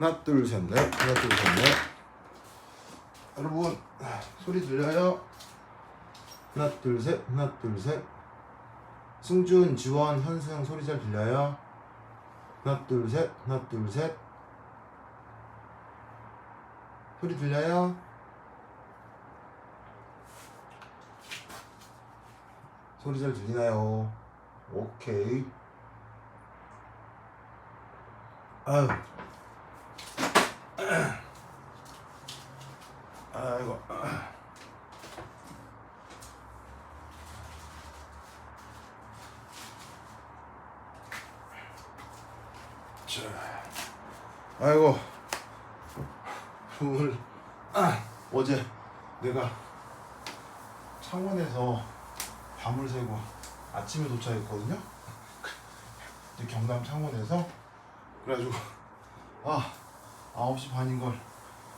하나 둘 셋 넷. 하나 둘 셋 넷. 여러분 소리 들려요? 하나 둘 셋. 하나 둘 셋. 승준, 지원, 현승 소리 잘 들려요? 하나 둘 셋. 하나 둘 셋. 소리 들려요? 소리 잘 들리나요? 오케이. 아유. 아이고. 자. 아이고. 오늘 어제 내가 창원에서 밤을 새고 아침에 도착했거든요. 경남 창원에서. 그래가지고 9시 반인 걸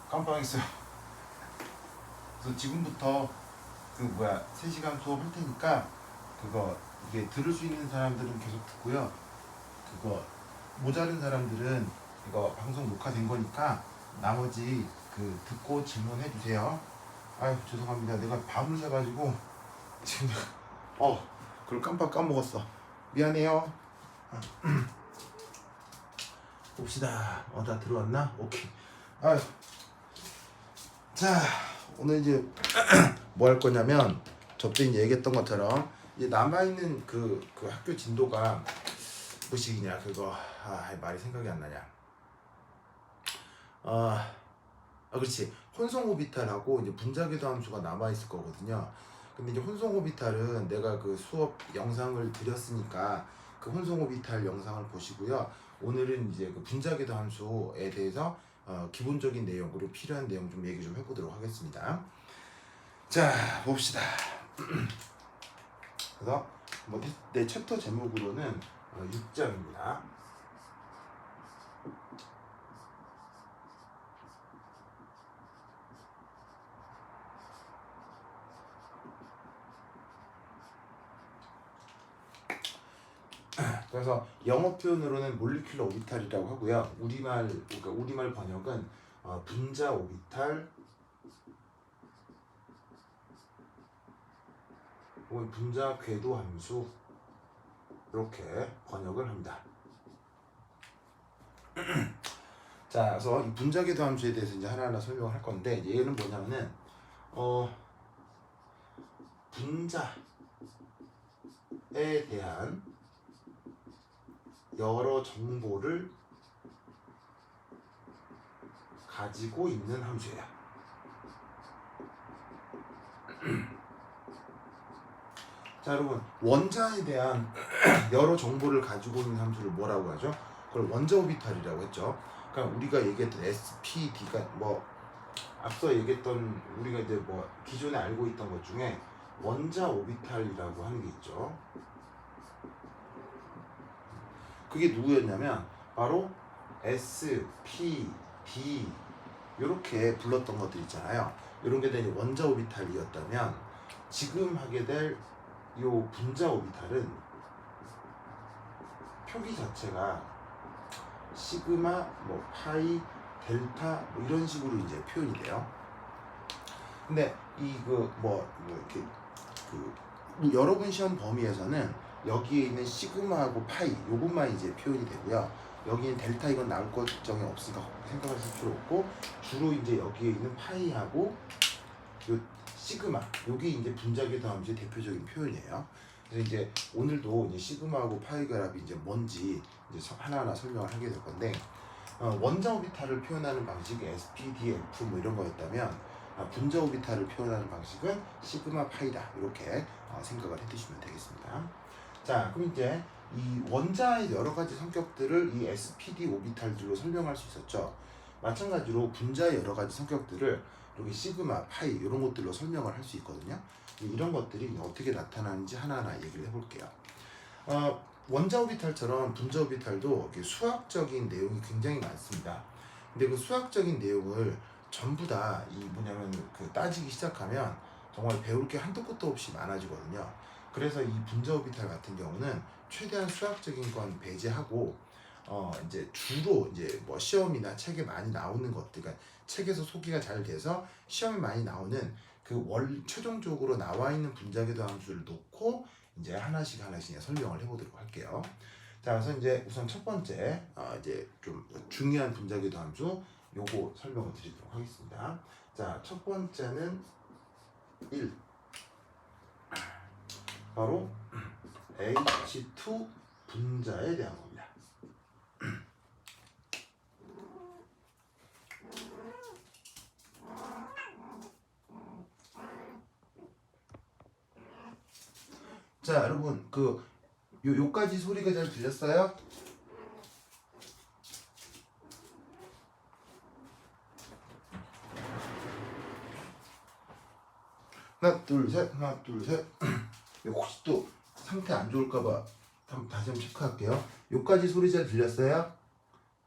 깜빡했어요. 그래서 지금부터 3시간 수업 할 테니까 그거 이게 들을 수 있는 사람들은 계속 듣고요. 그거 모자른 사람들은 이거 방송 녹화된 거니까 나머지 듣고 질문해 주세요. 아유 죄송합니다. 내가 밤을 새가지고 지금 그걸 깜빡 까먹었어. 미안해요. 봅시다. 다 들어왔나? 오케이. 아유. 자, 오늘 이제 뭐 할 거냐면 저때 이제 얘기했던 것처럼 이제 남아있는 그 학교 진도가 무엇이냐 그거 말이 생각이 안 나냐. 그렇지. 혼성오비탈하고 이제 분자궤도 함수가 남아있을 거거든요. 근데 이제 혼성오비탈은 내가 그 수업 영상을 드렸으니까 그 혼성오비탈 영상을 보시고요. 오늘은 이제 그 분자궤도 함수에 대해서 기본적인 내용 그리고 필요한 내용 좀 얘기 좀 해보도록 하겠습니다. 자 봅시다. 그래서 내 챕터 제목으로는 6장입니다. 그래서 영어 표현으로는 몰리큘러 오비탈이라고 하고요. 우리말 번역은 분자 오비탈 혹은 분자 궤도 함수 이렇게 번역을 합니다. 자, 그래서 이 분자 궤도 함수에 대해서 이제 하나하나 설명을 할 건데 얘는 뭐냐면은 분자에 대한 여러 정보를 가지고 있는 함수예요. 자, 여러분 원자에 대한 여러 정보를 가지고 있는 함수를 뭐라고 하죠? 그걸 원자 오비탈이라고 했죠. 그러니까 우리가 얘기했던 SPD가 앞서 얘기했던 우리가 이제 기존에 알고 있던 것 중에 원자 오비탈이라고 하는 게 있죠. 그게 누구였냐면 바로 S, P, D 이렇게 불렀던 것들 있잖아요. 이런 게 이제 원자 오비탈이었다면 지금 하게 될 요 분자 오비탈은 표기 자체가 시그마, 파이, 델타 이런 식으로 이제 표현이 돼요. 근데 이렇게 여러분 시험 범위에서는 여기에 있는 시그마하고 파이 요것만 이제 표현이 되고요. 여기는 델타 이건 나올 걱정이 없으니까 생각하실 필요 없고 주로 이제 여기에 있는 파이하고 요 시그마 요게 이제 분자궤도 함수의 대표적인 표현이에요. 그래서 이제 오늘도 이제 시그마하고 파이 결합이 이제 뭔지 이제 하나하나 설명을 하게 될 건데 원자 오비탈을 표현하는 방식이 SPDF 이런 거였다면 분자 오비탈을 표현하는 방식은 시그마 파이다 이렇게 생각을 해두시면 되겠습니다. 자, 그럼 이제 이 원자의 여러 가지 성격들을 이 SPD 오비탈들로 설명할 수 있었죠. 마찬가지로 분자의 여러 가지 성격들을 여기 시그마, 파이 이런 것들로 설명을 할 수 있거든요. 이런 것들이 어떻게 나타나는지 하나하나 얘기를 해볼게요. 원자 오비탈처럼 분자 오비탈도 수학적인 내용이 굉장히 많습니다. 근데 그 수학적인 내용을 전부 다 따지기 시작하면 정말 배울 게 한도 끝도 없이 많아지거든요. 그래서 이 분자 오비탈 같은 경우는 최대한 수학적인 건 배제하고 이제 주로 이제 뭐 시험이나 책에 많이 나오는 것들, 그러니까 책에서 소개가 잘 돼서 시험에 많이 나오는 그 최종적으로 나와 있는 분자궤도 함수를 놓고 이제 하나씩 설명을 해보도록 할게요. 자, 그래서 이제 우선 첫 번째 이제 좀 중요한 분자궤도 함수 요거 설명을 드리도록 하겠습니다. 자, 첫 번째는 1 바로 H2 분자에 대한 겁니다. 자, 여러분 요까지 소리가 잘 들렸어요? 하나 둘 셋, 하나 둘 셋. 혹시 또 상태 안 좋을까봐 다시 한번 체크할게요. 요까지 소리 잘 들렸어요?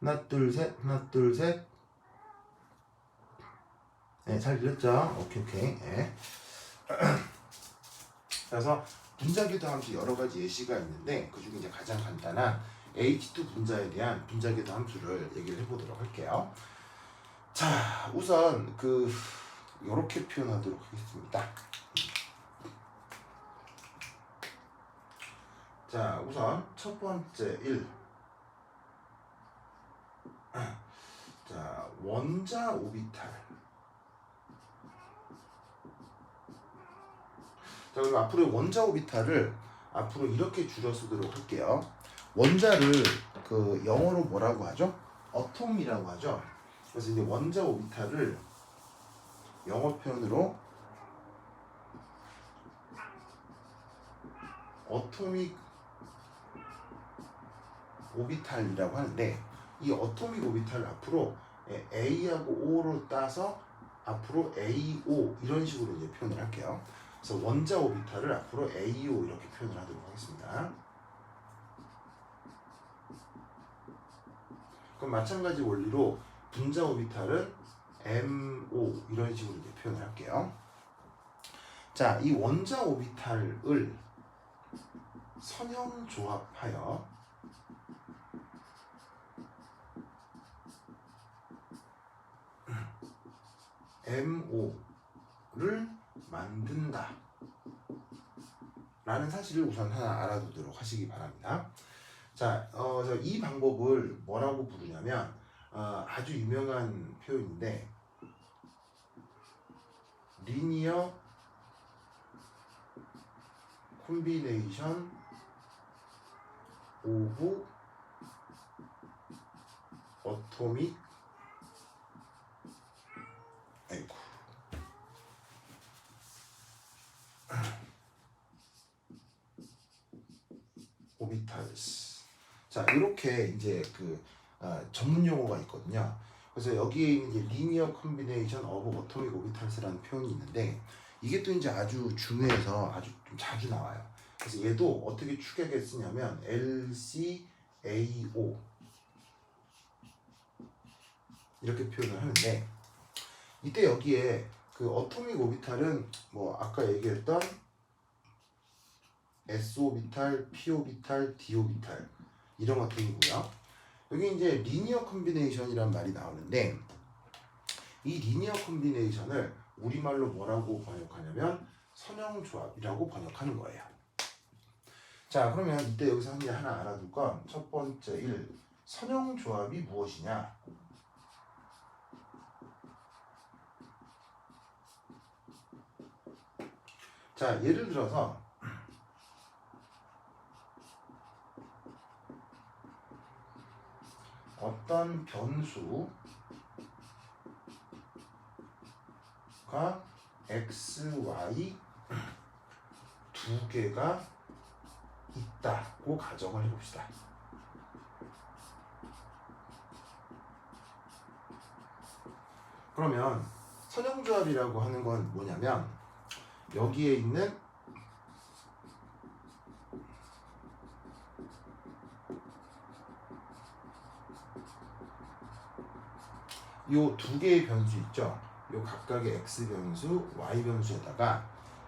하나 둘 셋, 하나 둘 셋. 네, 잘 들렸죠? 오케이. 네. 그래서 분자궤도 함수 여러 가지 예시가 있는데 그 중에 이제 가장 간단한 H2 분자에 대한 분자궤도 함수를 얘기를 해보도록 할게요. 자, 우선 요렇게 표현하도록 하겠습니다. 자, 우선 첫 번째 1. 자, 원자 오비탈. 자, 그럼 앞으로 원자 오비탈을 앞으로 이렇게 줄여 쓰도록 할게요. 원자를 영어로 뭐라고 하죠? 어톰이라고 하죠. 그래서 이제 원자 오비탈을 영어 표현으로 어토믹 오비탈이라고 하는데, 이 어토믹 오비탈을 앞으로 A하고 O로 따서 앞으로 AO 이런 식으로 이제 표현을 할게요. 그래서 원자 오비탈을 앞으로 AO 이렇게 표현을 하도록 하겠습니다. 그럼 마찬가지 원리로 분자 오비탈은 MO 이런 식으로 이제 표현을 할게요. 자, 이 원자 오비탈을 선형 조합하여 MO를 만든다 라는 사실을 우선 하나 알아두도록 하시기 바랍니다. 자, 이 방법을 뭐라고 부르냐면 아주 유명한 표현인데 리니어 콤비네이션 오브 어토믹 오비탈스. 자, 이렇게 이제 전문 용어가 있거든요. 그래서 여기에 있는 이제 리니어 콤비네이션 오브 어토믹 오비탈스라는 표현이 있는데, 이게 또 이제 아주 중요해서 아주 좀 자주 나와요. 그래서 얘도 어떻게 축약에 쓰냐면 LCAO 이렇게 표현을 하는데, 이때 여기에 어토믹 오비탈은 뭐 아까 얘기했던 S오비탈, P오비탈, D오비탈 이런 것들이고요. 여기 이제 리니어 콤비네이션이란 말이 나오는데, 이 리니어 콤비네이션을 우리말로 뭐라고 번역하냐면 선형조합이라고 번역하는 거예요. 자, 그러면 이때 여기서 하나 알아둘 건 첫 번째 1. 선형조합이 무엇이냐? 자, 예를 들어서 어떤 변수가 x, y 두 개가 있다고 가정을 해봅시다. 그러면 선형조합이라고 하는 건 뭐냐면, 여기에 있는 요 두 개의 변수 있죠? 요 각각의 x 변수, y 변수에다가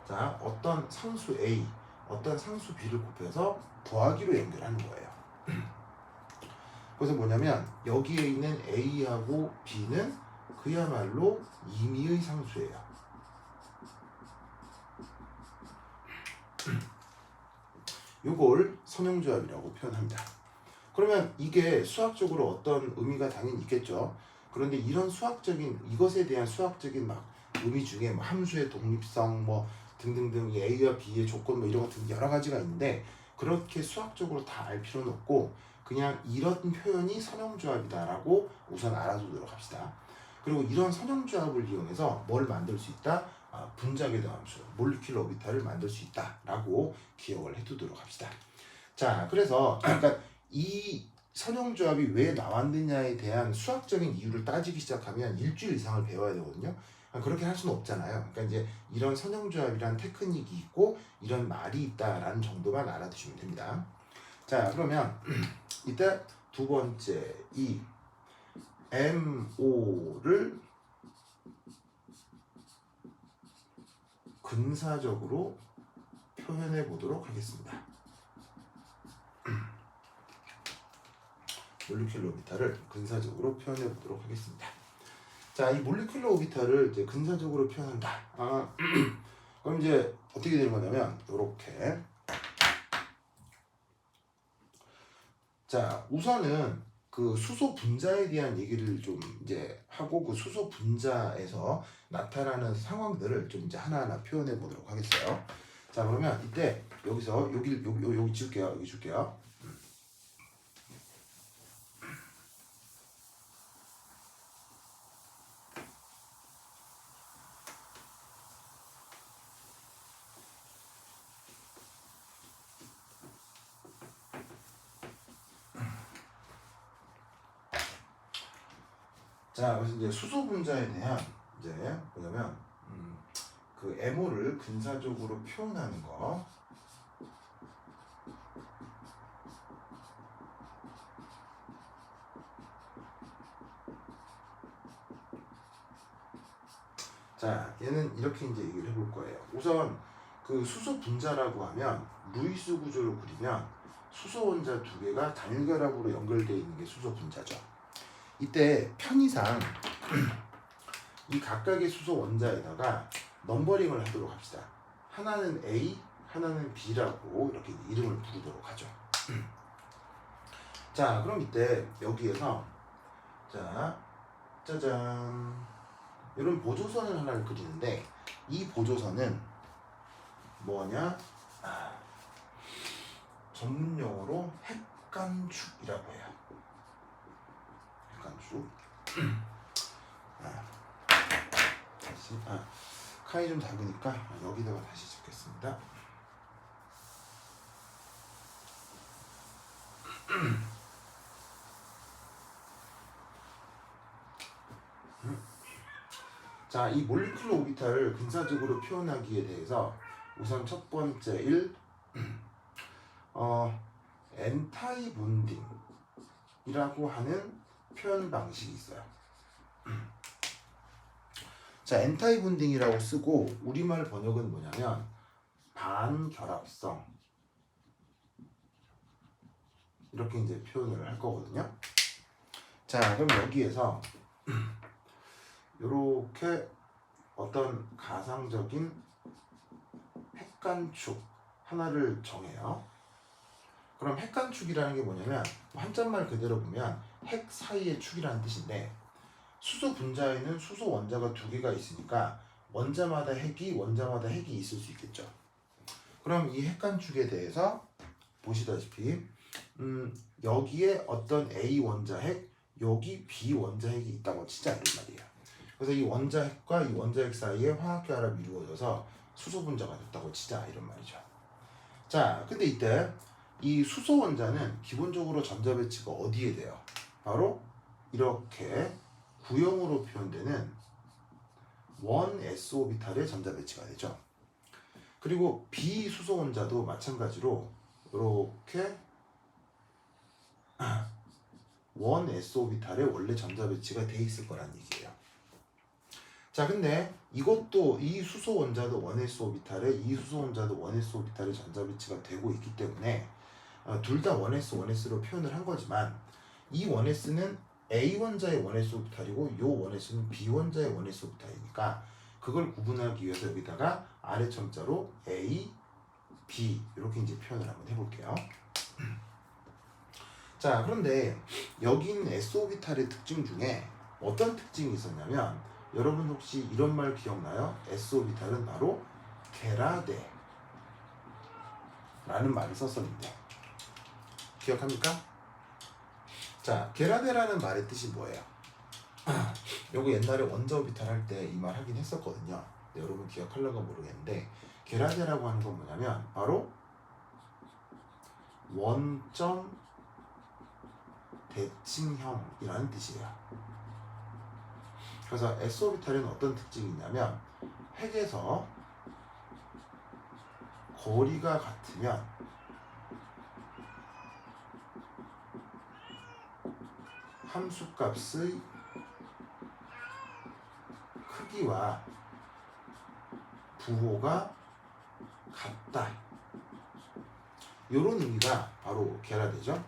자, 어떤 상수 a, 어떤 상수 b를 곱해서 더하기로 연결하는 거예요. 그래서 뭐냐면 여기에 있는 A하고 B는 그야말로 임의의 상수예요. 요걸 선형조합이라고 표현합니다. 그러면 이게 수학적으로 어떤 의미가 당연히 있겠죠. 그런데 이런 수학적인 이것에 대한 수학적인 막 의미 중에 뭐 함수의 독립성 뭐 등등등 A와 B의 조건 뭐 이런 같은 여러 가지가 있는데 그렇게 수학적으로 다 알 필요는 없고 그냥 이런 표현이 선형조합이다라고 우선 알아두도록 합시다. 그리고 이런 선형조합을 이용해서 뭘 만들 수 있다? 분자궤도 함수, 몰리큘러 오비탈을 만들 수 있다라고 기억을 해두도록 합시다. 자, 그래서 그러니까 이 선형조합이 왜 나왔느냐에 대한 수학적인 이유를 따지기 시작하면 일주일 이상을 배워야 되거든요. 그렇게 할 수는 없잖아요. 그러니까 이제 이런 선형조합이란 테크닉이 있고 이런 말이 있다라는 정도만 알아두시면 됩니다. 자, 그러면 이때 두 번째 이 MO를 근사적으로 표현해 보도록 하겠습니다. 몰리큘러 오비탈을 근사적으로 표현해 보도록 하겠습니다. 자, 이 몰리큘러 오비탈을 이제 근사적으로 표현한다. 그럼 이제 어떻게 되는 거냐면 이렇게. 자, 우선은 그 수소 분자에 대한 얘기를 좀 이제 하고 그 수소 분자에서 나타나는 상황들을 좀 이제 하나하나 표현해 보도록 하겠어요. 자, 그러면 이때 여기서 여기 줄게요. 여기 줄게요. 자, 그래서 이제 수소 분자에 대한 이제 뭐냐면 그 MO를 근사적으로 표현하는 거. 자, 얘는 이렇게 이제 얘기를 해볼 거예요. 우선 그 수소 분자라고 하면 루이스 구조를 그리면 수소 원자 두 개가 단일결합으로 연결되어 있는 게 수소 분자죠. 이때 편의상 이 각각의 수소 원자에다가 넘버링을 하도록 합시다. 하나는 A, 하나는 B라고 이렇게 이름을 부르도록 하죠. 자, 그럼 이때 여기에서 자, 짜잔, 이런 보조선을 하나를 그리는데 이 보조선은 뭐냐? 전문용어로 핵간축이라고 해요. 핵간축. 다시 칸이 좀 작으니까 여기다가 다시 적겠습니다. 자, 이 몰리큘러 오비탈을 근사적으로 표현하기에 대해서 우선 첫 번째 엔타이 본딩이라고 하는 표현 방식이 있어요. 자, 엔타이 본딩이라고 쓰고 우리말 번역은 뭐냐면 반결합성 이렇게 이제 표현을 할 거거든요. 자, 그럼 여기에서 이렇게 어떤 가상적인 핵간축 하나를 정해요. 그럼 핵간축이라는 게 뭐냐면 한자말 그대로 보면 핵 사이의 축이라는 뜻인데 수소 분자에는 수소 원자가 두 개가 있으니까 원자마다 핵이 있을 수 있겠죠. 그럼 이 핵간축에 대해서 보시다시피 여기에 어떤 A 원자핵, 여기 B 원자핵이 있다고 치자 이런 말이에요. 그래서 이 원자핵과 이 원자핵 사이에 화학결합이 이루어져서 수소 분자가 됐다고 치자 이런 말이죠. 자, 근데 이때 이 수소 원자는 기본적으로 전자 배치가 어디에 돼요? 바로 이렇게 구형으로 표현되는 1s 오비탈의 전자 배치가 되죠. 그리고 비수소 원자도 마찬가지로 이렇게 1s 오비탈의 원래 전자 배치가 돼 있을 거란 얘기예요. 자, 근데 이것도 이 수소 원자도 1s 오비탈에 이 수소 원자도 1s 오비탈의 전자 배치가 되고 있기 때문에 둘 다 1s 1s로 표현을 한 거지만 이 원S는 A 원자의 원S 오비탈이고 요 원S는 B 원자의 원S 오비탈이니까 그걸 구분하기 위해서 여기다가 아래 첨자로 A, B 이렇게 이제 표현을 한번 해볼게요. 자, 그런데 여기 있는 S 오비탈의 특징 중에 어떤 특징이 있었냐면 여러분 혹시 이런 말 기억나요? S 오비탈은 바로 게라데 라는 말을 썼었는데 기억합니까? 자, 게라데라는 말의 뜻이 뭐예요? 요거 옛날에 원자 오비탈 할 때 이 말 하긴 했었거든요. 근데 여러분 기억하려고 모르겠는데 게라데라고 하는 건 뭐냐면 바로 원점 대칭형이라는 뜻이에요. 그래서 S 오비탈에는 어떤 특징이 있냐면 핵에서 거리가 같으면 함수값의 크기와 부호가 같다. 이런 의미가 바로 게라데죠.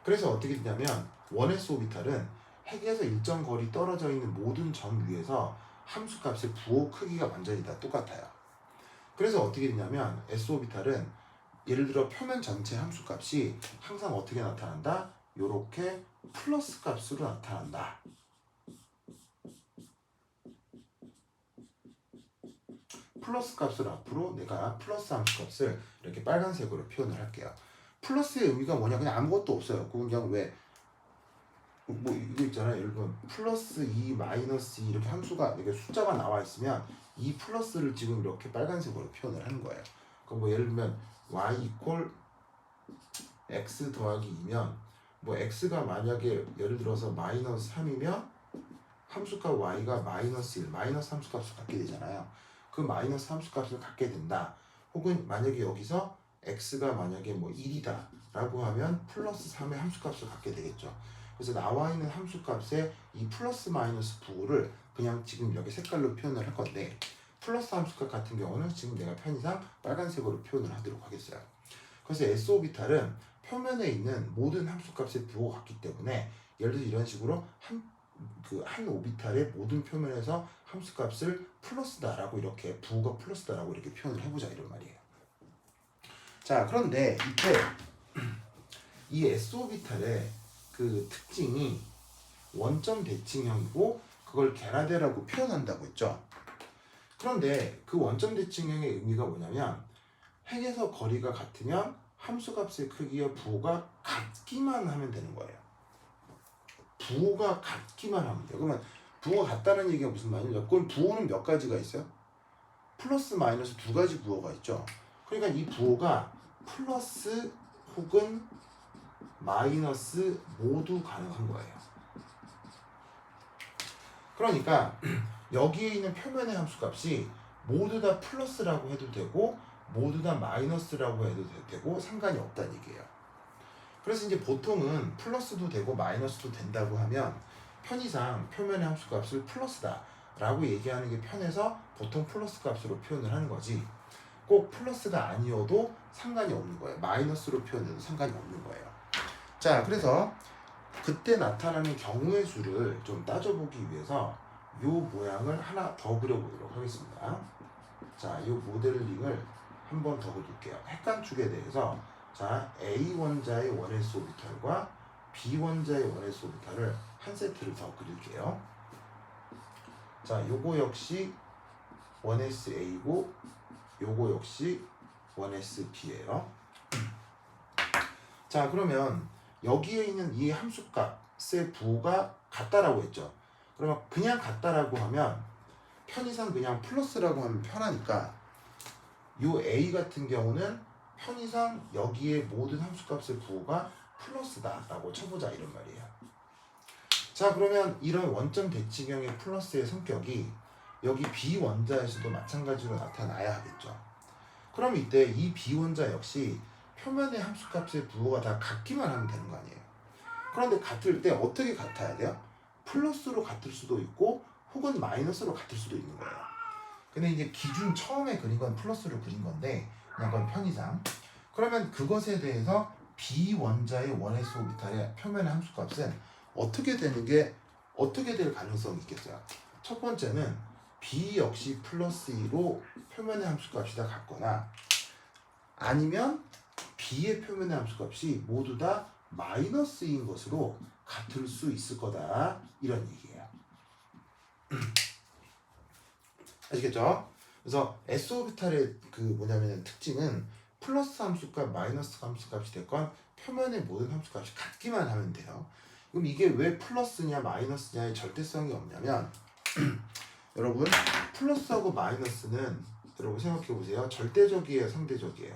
그래서 어떻게 되냐면 원S 오비탈은 핵에서 일정 거리 떨어져 있는 모든 점 위에서 함수값의 부호 크기가 완전히 다 똑같아요. 그래서 어떻게 되냐면 S 오비탈은 예를 들어 표면 전체 함수값이 항상 어떻게 나타난다? 요렇게 플러스 값으로 나타난다. 플러스 값을 앞으로 내가 플러스 함수값을 이렇게 빨간색으로 표현을 할게요. 플러스의 의미가 뭐냐? 그냥 아무것도 없어요. 그냥 왜 뭐 이거 있잖아요. 예를 들면 플러스 2, 마이너스 2 이렇게 함수가 이렇게 숫자가 나와 있으면 이 플러스를 지금 이렇게 빨간색으로 표현을 하는 거예요. 그럼 뭐 예를 들면 y 이퀄 x 더하기 2면 뭐 x가 만약에 예를 들어서 마이너스 3이면 함수값 y가 마이너스 1, 마이너스 함수값을 갖게 되잖아요. 그 마이너스 함수값을 갖게 된다. 혹은 만약에 여기서 x가 만약에 뭐 1이다 라고 하면 플러스 3의 함수값을 갖게 되겠죠. 그래서 나와 있는 함수값의 이 플러스 마이너스 부호를 그냥 지금 여기 색깔로 표현을 할 건데 플러스 함수값 같은 경우는 지금 내가 편의상 빨간색으로 표현을 하도록 하겠어요. 그래서 S 오비탈은 표면에 있는 모든 함수값의 부호가 같기 때문에 예를 들어 이런 식으로 한 오비탈의 모든 표면에서 함수값을 플러스다라고 이렇게 부호가 플러스다라고 이렇게 표현을 해보자 이런 말이에요. 자, 그런데 이때 이 S 오비탈의 그 특징이 원점 대칭형이고 그걸 게라데라고 표현한다고 했죠. 그런데 그 원점 대칭형의 의미가 뭐냐면 핵에서 거리가 같으면 함수값의 크기와 부호가 같기만 하면 되는 거예요. 부호가 같기만 하면 돼요. 그러면 부호가 같다는 얘기가 무슨 말이냐? 그럼 부호는 몇 가지가 있어요? 플러스 마이너스 두 가지 부호가 있죠. 그러니까 이 부호가 플러스 혹은 마이너스 모두 가능한 거예요. 그러니까 여기에 있는 표면의 함수값이 모두 다 플러스라고 해도 되고 모두 다 마이너스라고 해도 되고 상관이 없다는 얘기예요. 그래서 이제 보통은 플러스도 되고 마이너스도 된다고 하면 편의상 표면의 함수값을 플러스다 라고 얘기하는 게 편해서 보통 플러스 값으로 표현을 하는 거지 꼭 플러스가 아니어도 상관이 없는 거예요. 마이너스로 표현해도 상관이 없는 거예요. 자, 그래서 그때 나타나는 경우의 수를 좀 따져보기 위해서 이 모양을 하나 더 그려보도록 하겠습니다. 자, 이 모델링을 한 번 더 그릴게요. 핵관축에 대해서 자, A 원자의 원S 오비탈과 B 원자의 원S 오비탈을 한 세트를 더 그릴게요. 자, 요거 역시 원S A고 요거 역시 원S B예요. 자, 그러면 여기에 있는 이 함수값의 부호가 같다라고 했죠. 그러면 그냥 같다라고 하면 편의상 그냥 플러스라고 하면 편하니까 요 A 같은 경우는 편의상 여기에 모든 함수값의 부호가 플러스다라고 쳐보자 이런 말이에요. 자, 그러면 이런 원점 대칭형의 플러스의 성격이 여기 B 원자에서도 마찬가지로 나타나야 하겠죠. 그럼 이때 이 B 원자 역시 표면의 함수값의 부호가 다 같기만 하면 되는 거 아니에요. 그런데 같을 때 어떻게 같아야 돼요? 플러스로 같을 수도 있고 혹은 마이너스로 같을 수도 있는 거예요. 근데 이제 기준 처음에 그린 건 플러스로 그린 건데 그냥 그건 편의상. 그러면 그것에 대해서 B원자의 원S 오비탈의 표면의 함수값은 어떻게 될 가능성이 있겠어요? 첫 번째는 B 역시 플러스 2로 표면의 함수값이 다 같거나 아니면 B의 표면의 함수값이 모두 다 마이너스 2인 것으로 같을 수 있을 거다 이런 얘기예요. 아시겠죠? 그래서 S오비탈의 그 뭐냐면 특징은 플러스 함수값, 마이너스 함수값이 됐건 표면의 모든 함수값이 같기만 하면 돼요. 그럼 이게 왜 플러스냐 마이너스냐의 절대성이 없냐면 여러분 플러스하고 마이너스는 여러분 생각해 보세요. 절대적이에요, 상대적이에요?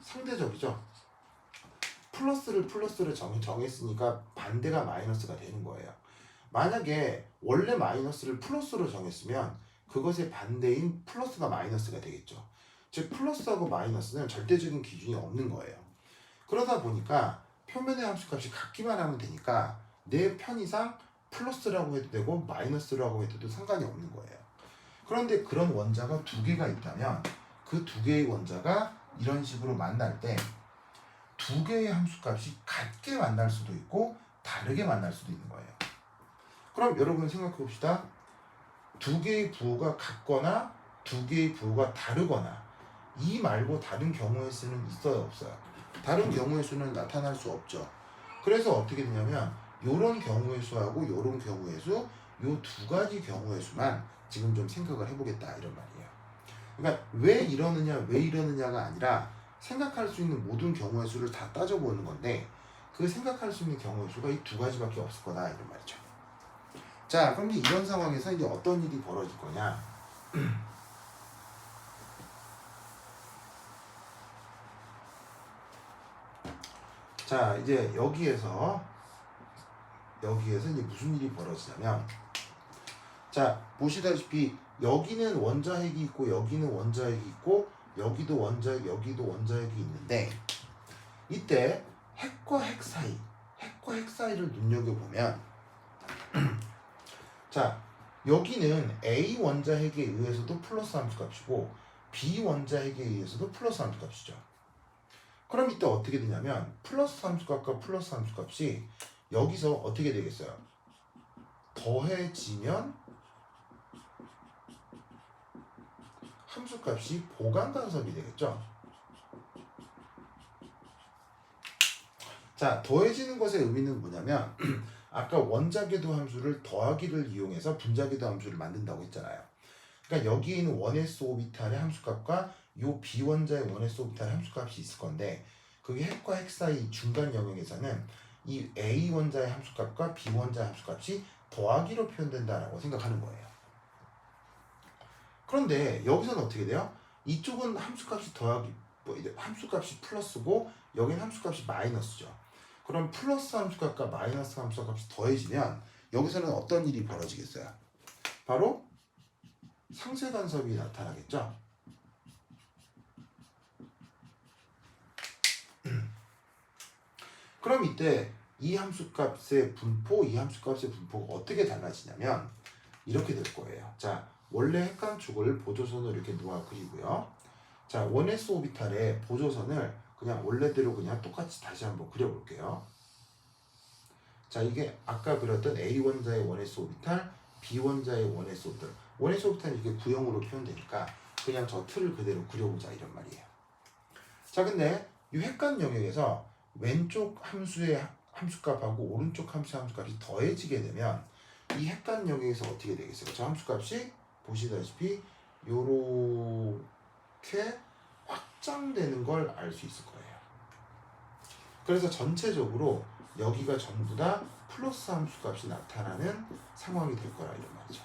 상대적이죠. 플러스를 정했으니까 반대가 마이너스가 되는 거예요. 만약에 원래 마이너스를 플러스로 정했으면 그것의 반대인 플러스가 마이너스가 되겠죠. 즉 플러스하고 마이너스는 절대적인 기준이 없는 거예요. 그러다 보니까 표면의 함수값이 같기만 하면 되니까 내 편의상 플러스라고 해도 되고 마이너스라고 해도 상관이 없는 거예요. 그런데 그런 원자가 두 개가 있다면 그 두 개의 원자가 이런 식으로 만날 때 두 개의 함수값이 같게 만날 수도 있고 다르게 만날 수도 있는 거예요. 그럼 여러분 생각해 봅시다. 두 개의 부호가 같거나 두 개의 부호가 다르거나 이 말고 다른 경우의 수는 있어요, 없어요? 다른 경우의 수는 나타날 수 없죠. 그래서 어떻게 되냐면 요런 경우의 수하고 요런 경우의 수, 요 두 가지 경우의 수만 지금 좀 생각을 해보겠다 이런 말이에요. 그러니까 왜 이러느냐가 아니라 생각할 수 있는 모든 경우의 수를 다 따져보는 건데 그 생각할 수 있는 경우의 수가 이 두 가지밖에 없을 거다 이런 말이죠. 자, 그럼 이런 상황에서 이제 어떤 일이 벌어질 거냐? 자, 이제 여기에서 이제 무슨 일이 벌어지냐면, 자, 보시다시피 여기는 원자핵이 있고 여기는 원자핵이 있고 여기도 원자핵이 있는데 이때 핵과 핵 사이를 눈여겨보면 자, 여기는 A 원자핵에 의해서도 플러스 함수값이고 B 원자핵에 의해서도 플러스 함수값이죠. 그럼 이때 어떻게 되냐면 플러스 함수값과 플러스 함수값이 여기서 어떻게 되겠어요? 더해지면 함수값이 보강간섭이 되겠죠. 자, 더해지는 것의 의미는 뭐냐면 아까 원자궤도 함수를 더하기를 이용해서 분자궤도 함수를 만든다고 했잖아요. 그러니까 여기에 있는 1s 오비탈의 함수값과 요 B원자의 1s 오비탈의 함수값이 있을 건데 그게 핵과 핵 사이 중간 영역에서는 이 A 원자의 함수값과 B 원자의 함수값이 더하기로 표현된다라고 생각하는 거예요. 그런데 여기서는 어떻게 돼요? 이쪽은 함수값이 함수값이 플러스고 여기는 함수값이 마이너스죠. 그럼 플러스 함수값과 마이너스 함수값이 더해지면 여기서는 어떤 일이 벌어지겠어요? 바로 상쇄간섭이 나타나겠죠. 그럼 이때 이 함수값의 분포, 이 함수값의 분포가 어떻게 달라지냐면 이렇게 될 거예요. 자, 원래 핵감축을 보조선으로 이렇게 놓아 그리고요. 자, 1s 오비탈의 보조선을 그냥 원래대로 그냥 똑같이 다시 한번 그려볼게요. 자, 이게 아까 그렸던 A 원자의 1s 오비탈, B 원자의 1s 오비탈. 1s 오비탈은 이게 구형으로 표현되니까 그냥 저 틀을 그대로 그려보자 이런 말이에요. 자, 근데 이 핵간 영역에서 왼쪽 함수의 함수값하고 오른쪽 함수의 함수값이 더해지게 되면 이 핵간 영역에서 어떻게 되겠어요? 저 함수값이 보시다시피 요렇게 확장되는 걸 알 수 있을 거예요. 그래서 전체적으로 여기가 전부 다 플러스 함수값이 나타나는 상황이 될 거라 이런 말이죠.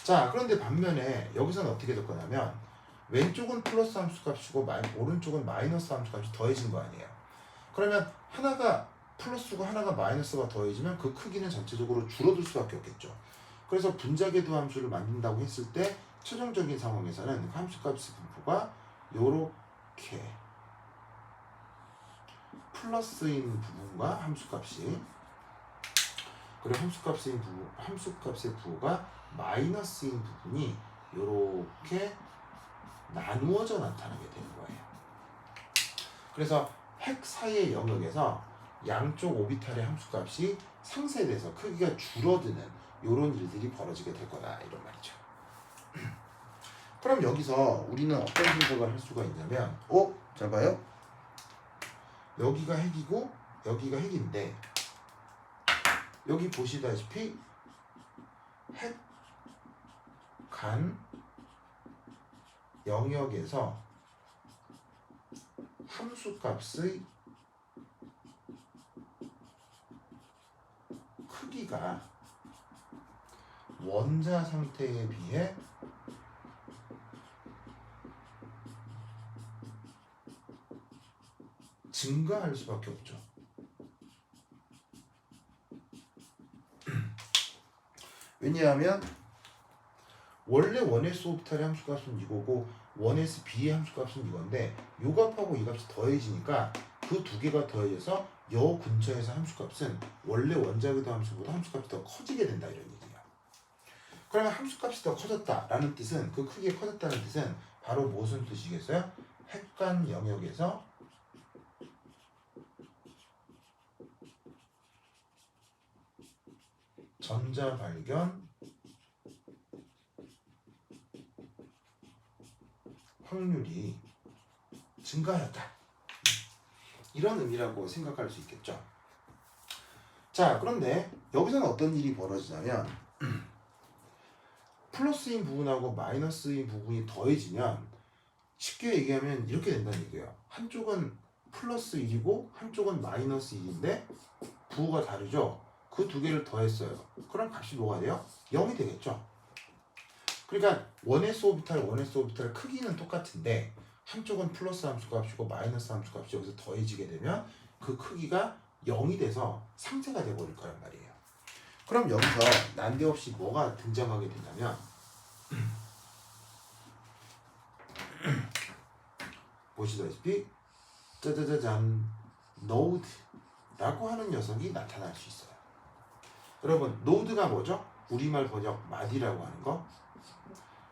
자, 그런데 반면에 여기서는 어떻게 될 거냐면 왼쪽은 플러스 함수값이고 오른쪽은 마이너스 함수값이 더해진 거 아니에요. 그러면 하나가 플러스고 하나가 마이너스가 더해지면 그 크기는 전체적으로 줄어들 수밖에 없겠죠. 그래서 분자궤도 함수를 만든다고 했을 때 최종적인 상황에서는 함수값의 분포가 요렇게 플러스인 부분과 함수값이 그리고 함수값의 부호가 마이너스인 부분이 요렇게 나누어져 나타나게 되는 거예요. 그래서 핵 사이의 영역에서 양쪽 오비탈의 함수값이 상쇄돼서 크기가 줄어드는 이런 일들이 벌어지게 될 거다 이런 말이죠. 그럼 여기서 우리는 어떤 생각을 할 수가 있냐면 잘 봐요. 여기가 핵이고 여기가 핵인데 여기 보시다시피 핵 간 영역에서 함수값의 크기가 원자 상태에 비해 증가할 수밖에 없죠. 왜냐하면 원래 1s 오비탈의 함수값은 이거고 1s b의 함수값은 이건데 요 값하고 이 값이 더해지니까 그 두 개가 더해져서 요 근처에서 함수값은 원래 원자궤도 함수보다 함수값이 더 커지게 된다 이런 얘기예요. 그러면 함수값이 더 커졌다라는 뜻은 그 크기가 커졌다는 뜻은 바로 무슨 뜻이겠어요? 핵간 영역에서 전자 발견 확률이 증가하였다. 이런 의미라고 생각할 수 있겠죠. 자, 그런데 여기서는 어떤 일이 벌어지냐면 플러스인 부분하고 마이너스인 부분이 더해지면 쉽게 얘기하면 이렇게 된다는 얘기예요. 한쪽은 플러스 1이고 한쪽은 마이너스 1인데 부호가 다르죠. 그 두 개를 더했어요. 그럼 값이 뭐가 돼요? 0이 되겠죠. 그러니까 1s 오비탈, 1s 오비탈 크기는 똑같은데 한쪽은 플러스 함수값이고 마이너스 함수값이 여기서 더해지게 되면 그 크기가 0이 돼서 상쇄가 돼버릴 거란 말이에요. 그럼 여기서 난데없이 뭐가 등장하게 되냐면 보시다시피 짜자자잔 노드라고 하는 녀석이 나타날 수 있어요. 여러분 노드가 뭐죠? 우리말 번역 마디라고 하는 거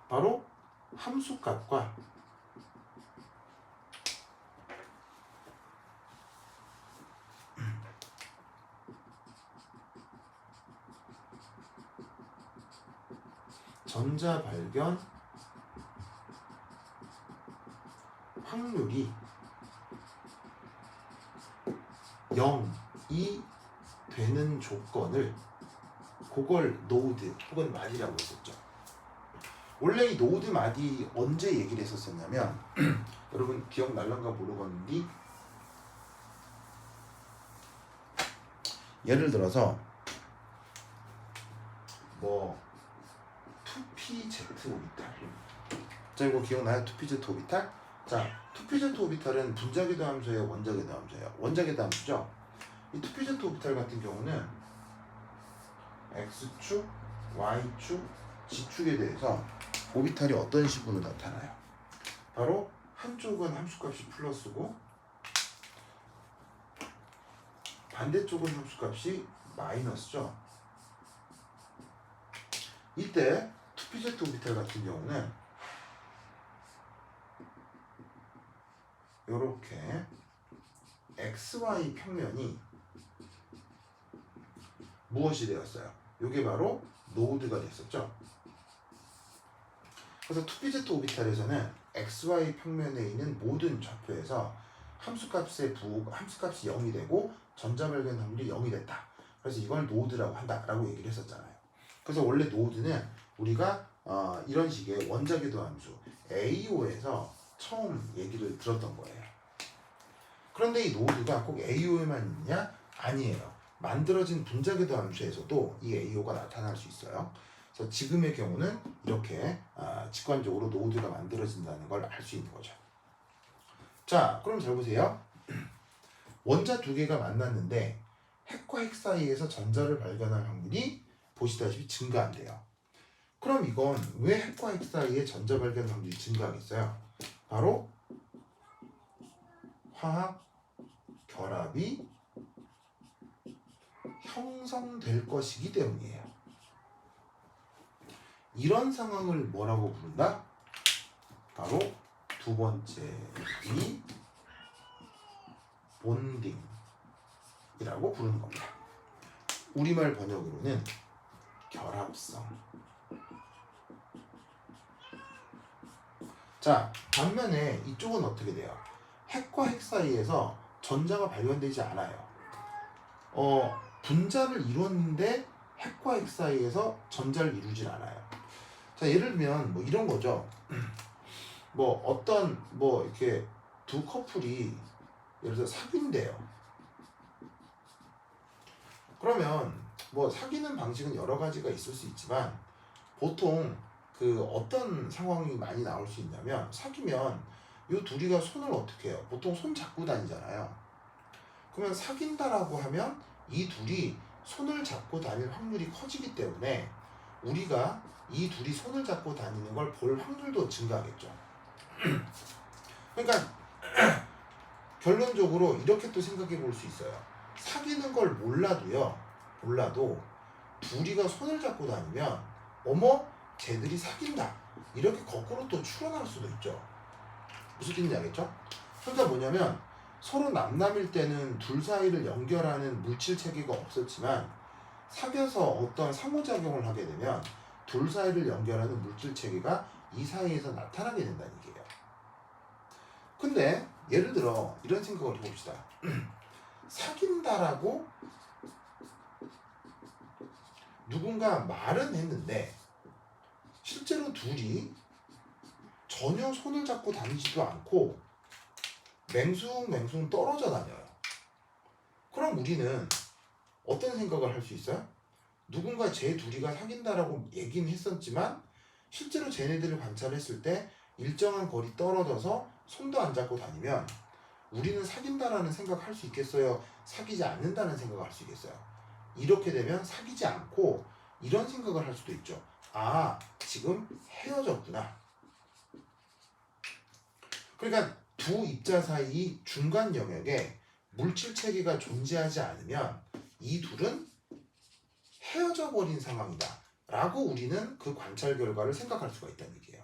바로 함수값과 전자 발견 확률이 0이 되는 조건을 그걸 노드 혹은 마디라고 했었죠. 원래 이 노드 마디 언제 얘기를 했었었냐면 여러분 기억날란가 모르겠는데 예를 들어서 뭐 2pz 오비탈 자 이거 기억나요? 2pz 오비탈? 자 2pz 오비탈은 분자궤도 함수예요? 원자궤도 함수예요? 원자궤도 함수죠? 이 2pz 오비탈 같은 경우는 x축, y축, z축에 대해서 오비탈이 어떤 식으로 나타나요? 바로 한쪽은 함수값이 플러스고 반대쪽은 함수값이 마이너스죠. 이때 2pz 오비탈 같은 경우는 이렇게 xy 평면이 무엇이 되었어요? 이게 바로 노드가 됐었죠. 그래서 2pz 오비탈에서는 xy 평면에 있는 모든 좌표에서 함수값이 0이 되고 전자 발견 확률이 0이 됐다. 그래서 이걸 노드라고 한다라고 얘기를 했었잖아요. 그래서 원래 노드는 우리가 이런 식의 원자궤도 함수 AO에서 처음 얘기를 들었던 거예요. 그런데 이 노드가 꼭 AO에만 있냐? 아니에요. 만들어진 분자궤도 함수에서도 이 AO가 나타날 수 있어요. 그래서 지금의 경우는 이렇게 직관적으로 노드가 만들어진다는 걸 알 수 있는 거죠. 자, 그럼 잘 보세요. 원자 두 개가 만났는데 핵과 핵 사이에서 전자를 발견할 확률이 보시다시피 증가한대요. 그럼 이건 왜 핵과 핵 사이에 전자 발견 확률이 증가하겠어요? 바로 화학 결합이 형성될 것이기 때문이에요. 이런 상황을 뭐라고 부른다? 바로 두 번째 이 본딩이라고 부르는 겁니다. 우리말 번역으로는 결합성. 자, 반면에 이쪽은 어떻게 돼요? 핵과 핵 사이에서 전자가 발견되지 않아요. 분자를 이뤘는데 핵과 핵 사이에서 전자를 이루질 않아요. 자, 예를 들면 뭐 이런 거죠. 뭐 어떤 뭐 이렇게 두 커플이 예를 들어 사귄대요. 그러면 뭐 사귀는 방식은 여러 가지가 있을 수 있지만 보통 그 어떤 상황이 많이 나올 수 있냐면 사귀면 이 둘이가 손을 어떻게 해요? 보통 손 잡고 다니잖아요. 그러면 사귄다라고 하면 이 둘이 손을 잡고 다닐 확률이 커지기 때문에 우리가 이 둘이 손을 잡고 다니는 걸 볼 확률도 증가하겠죠. 그러니까 결론적으로 이렇게 또 생각해 볼 수 있어요. 사귀는 걸 몰라도 둘이가 손을 잡고 다니면 어머 쟤들이 사귄다 이렇게 거꾸로 또 추론할 수도 있죠. 무슨 뜻인지 알겠죠? 그러니까 뭐냐면 서로 남남일 때는 둘 사이를 연결하는 물질 체계가 없었지만 사귀어서 어떤 상호작용을 하게 되면 둘 사이를 연결하는 물질 체계가 이 사이에서 나타나게 된다는 얘기예요. 근데 예를 들어 이런 생각을 해봅시다. 사귄다라고 누군가 말은 했는데 실제로 둘이 전혀 손을 잡고 다니지도 않고 맹숭맹숭 떨어져 다녀요. 그럼 우리는 어떤 생각을 할 수 있어요? 누군가 쟤 둘이가 사귄다라고 얘기는 했었지만 실제로 쟤네들을 관찰했을 때 일정한 거리 떨어져서 손도 안 잡고 다니면 우리는 사귄다라는 생각할 수 있겠어요? 사귀지 않는다는 생각을 할 수 있겠어요? 이렇게 되면 사귀지 않고 이런 생각을 할 수도 있죠. 아, 지금 헤어졌구나. 그러니까 두 입자 사이 중간 영역에 물질 체계가 존재하지 않으면 이 둘은 헤어져 버린 상황이다 라고 우리는 그 관찰 결과를 생각할 수가 있다는 얘기예요.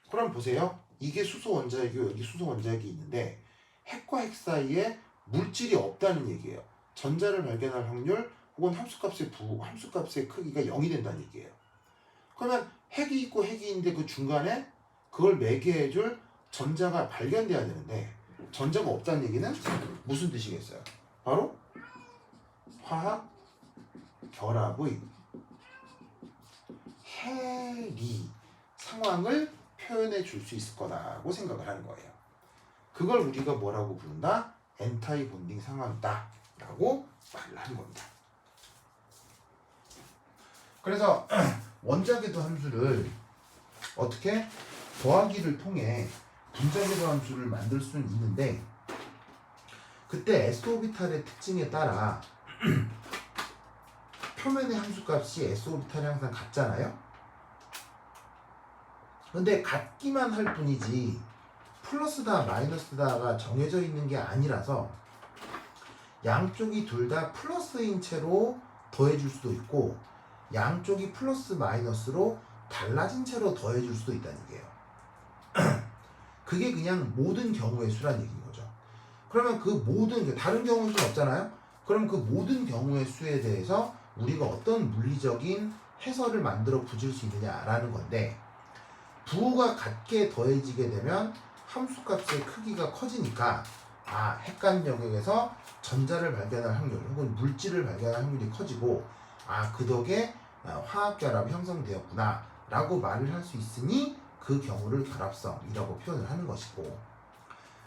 그럼 보세요. 이게 수소 원자핵이고 여기 수소 원자핵이 있는데 핵과 핵 사이에 물질이 없다는 얘기예요. 전자를 발견할 확률 혹은 함수값의 크기가 0이 된다는 얘기예요. 그러면 핵이 있고 핵이 있는데 그 중간에 그걸 매개해줄 전자가 발견돼야 되는데 전자가 없다는 얘기는 무슨 뜻이겠어요? 바로 화학 결합의 해리 상황을 표현해 줄 수 있을 거라고 생각을 하는 거예요. 그걸 우리가 뭐라고 부른다? 엔타이 본딩 상황이다 라고 말을 하는 겁니다. 그래서 원자궤도 함수를 어떻게 더하기를 통해 분자궤도 함수를 만들 수는 있는데 그때 s오비탈의 특징에 따라 표면의 함수값이 s오비탈이 항상 같잖아요. 근데 같기만 할 뿐이지 플러스다 마이너스다가 정해져 있는 게 아니라서 양쪽이 둘 다 플러스인 채로 더해줄 수도 있고 양쪽이 플러스 마이너스로 달라진 채로 더해줄 수도 있다는 얘기예요. 그게 그냥 모든 경우의 수란 얘기인 거죠. 그러면 그 모든 다른 경우의 수는 없잖아요. 그럼 그 모든 경우의 수에 대해서 우리가 어떤 물리적인 해설을 만들어 붙일 수 있느냐라는 건데 부호가 같게 더해지게 되면 함수값의 크기가 커지니까 핵간 영역에서 전자를 발견할 확률 혹은 물질을 발견할 확률이 커지고 그 덕에 화학결합이 형성되었구나 라고 말을 할 수 있으니 그 경우를 결합성이라고 표현을 하는 것이고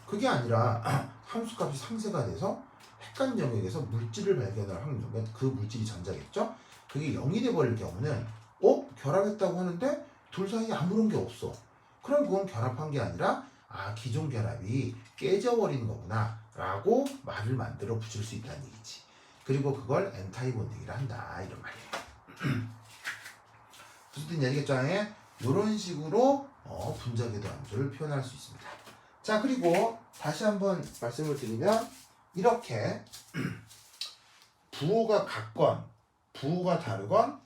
그게 아니라 함수값이 상쇄가 돼서 핵간 영역에서 물질을 발견할 확률 그 물질이 전자겠죠? 그게 0이 돼버릴 경우는 결합했다고 하는데 둘 사이에 아무런 게 없어. 그럼 그건 결합한 게 아니라 기존 결합이 깨져버리는 거구나 라고 말을 만들어 붙일 수 있다는 얘기지. 그리고 그걸 엔타이 본딩이라 한다 이런 말이에요. 무슨 뜻인지 알겠죠? 이런 식으로 분자궤도 함수를 표현할 수 있습니다. 자, 그리고 다시 한번 말씀을 드리면 이렇게 부호가 같건 부호가 다르건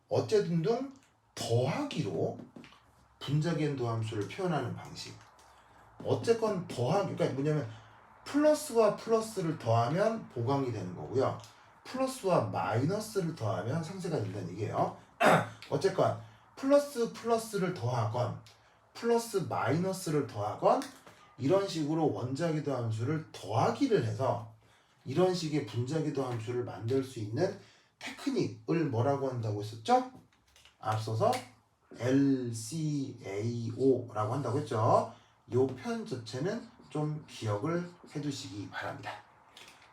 어쨌든 등 더하기로 분자궤도 함수를 표현하는 방식. 어쨌건 더하기, 그러니까 뭐냐면 플러스와 플러스를 더하면 보강이 되는 거고요. 플러스와 마이너스를 더하면 상쇄가 된다는 얘기예요. 어쨌건 플러스 플러스를 더하건 플러스 마이너스를 더하건 이런 식으로 원자기도 함수를 더하기를 해서 이런 식의 분자기도 함수를 만들 수 있는 테크닉을 뭐라고 한다고 했었죠? 앞서서 LCAO라고 한다고 했죠. 이 표현 자체는 좀 기억을 해두시기 바랍니다.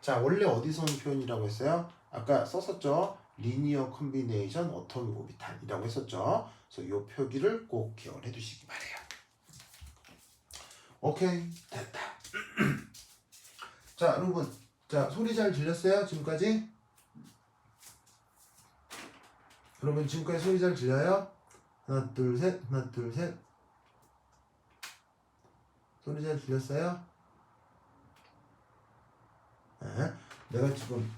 자, 원래 어디서 온 표현이라고 했어요? 아까 썼었죠. 리니어 컨비네이션 어토믹 오비탈이라고 했었죠. 그래서 이 표기를 꼭 기억을 해두시기 바래요. 오케이, 됐다. 자, 여러분, 자 소리 잘 들렸어요? 지금까지? 여러분 지금까지 소리 잘 들려요? 하나 둘 셋, 하나 둘 셋. 소리 잘 들렸어요? 네. 내가 지금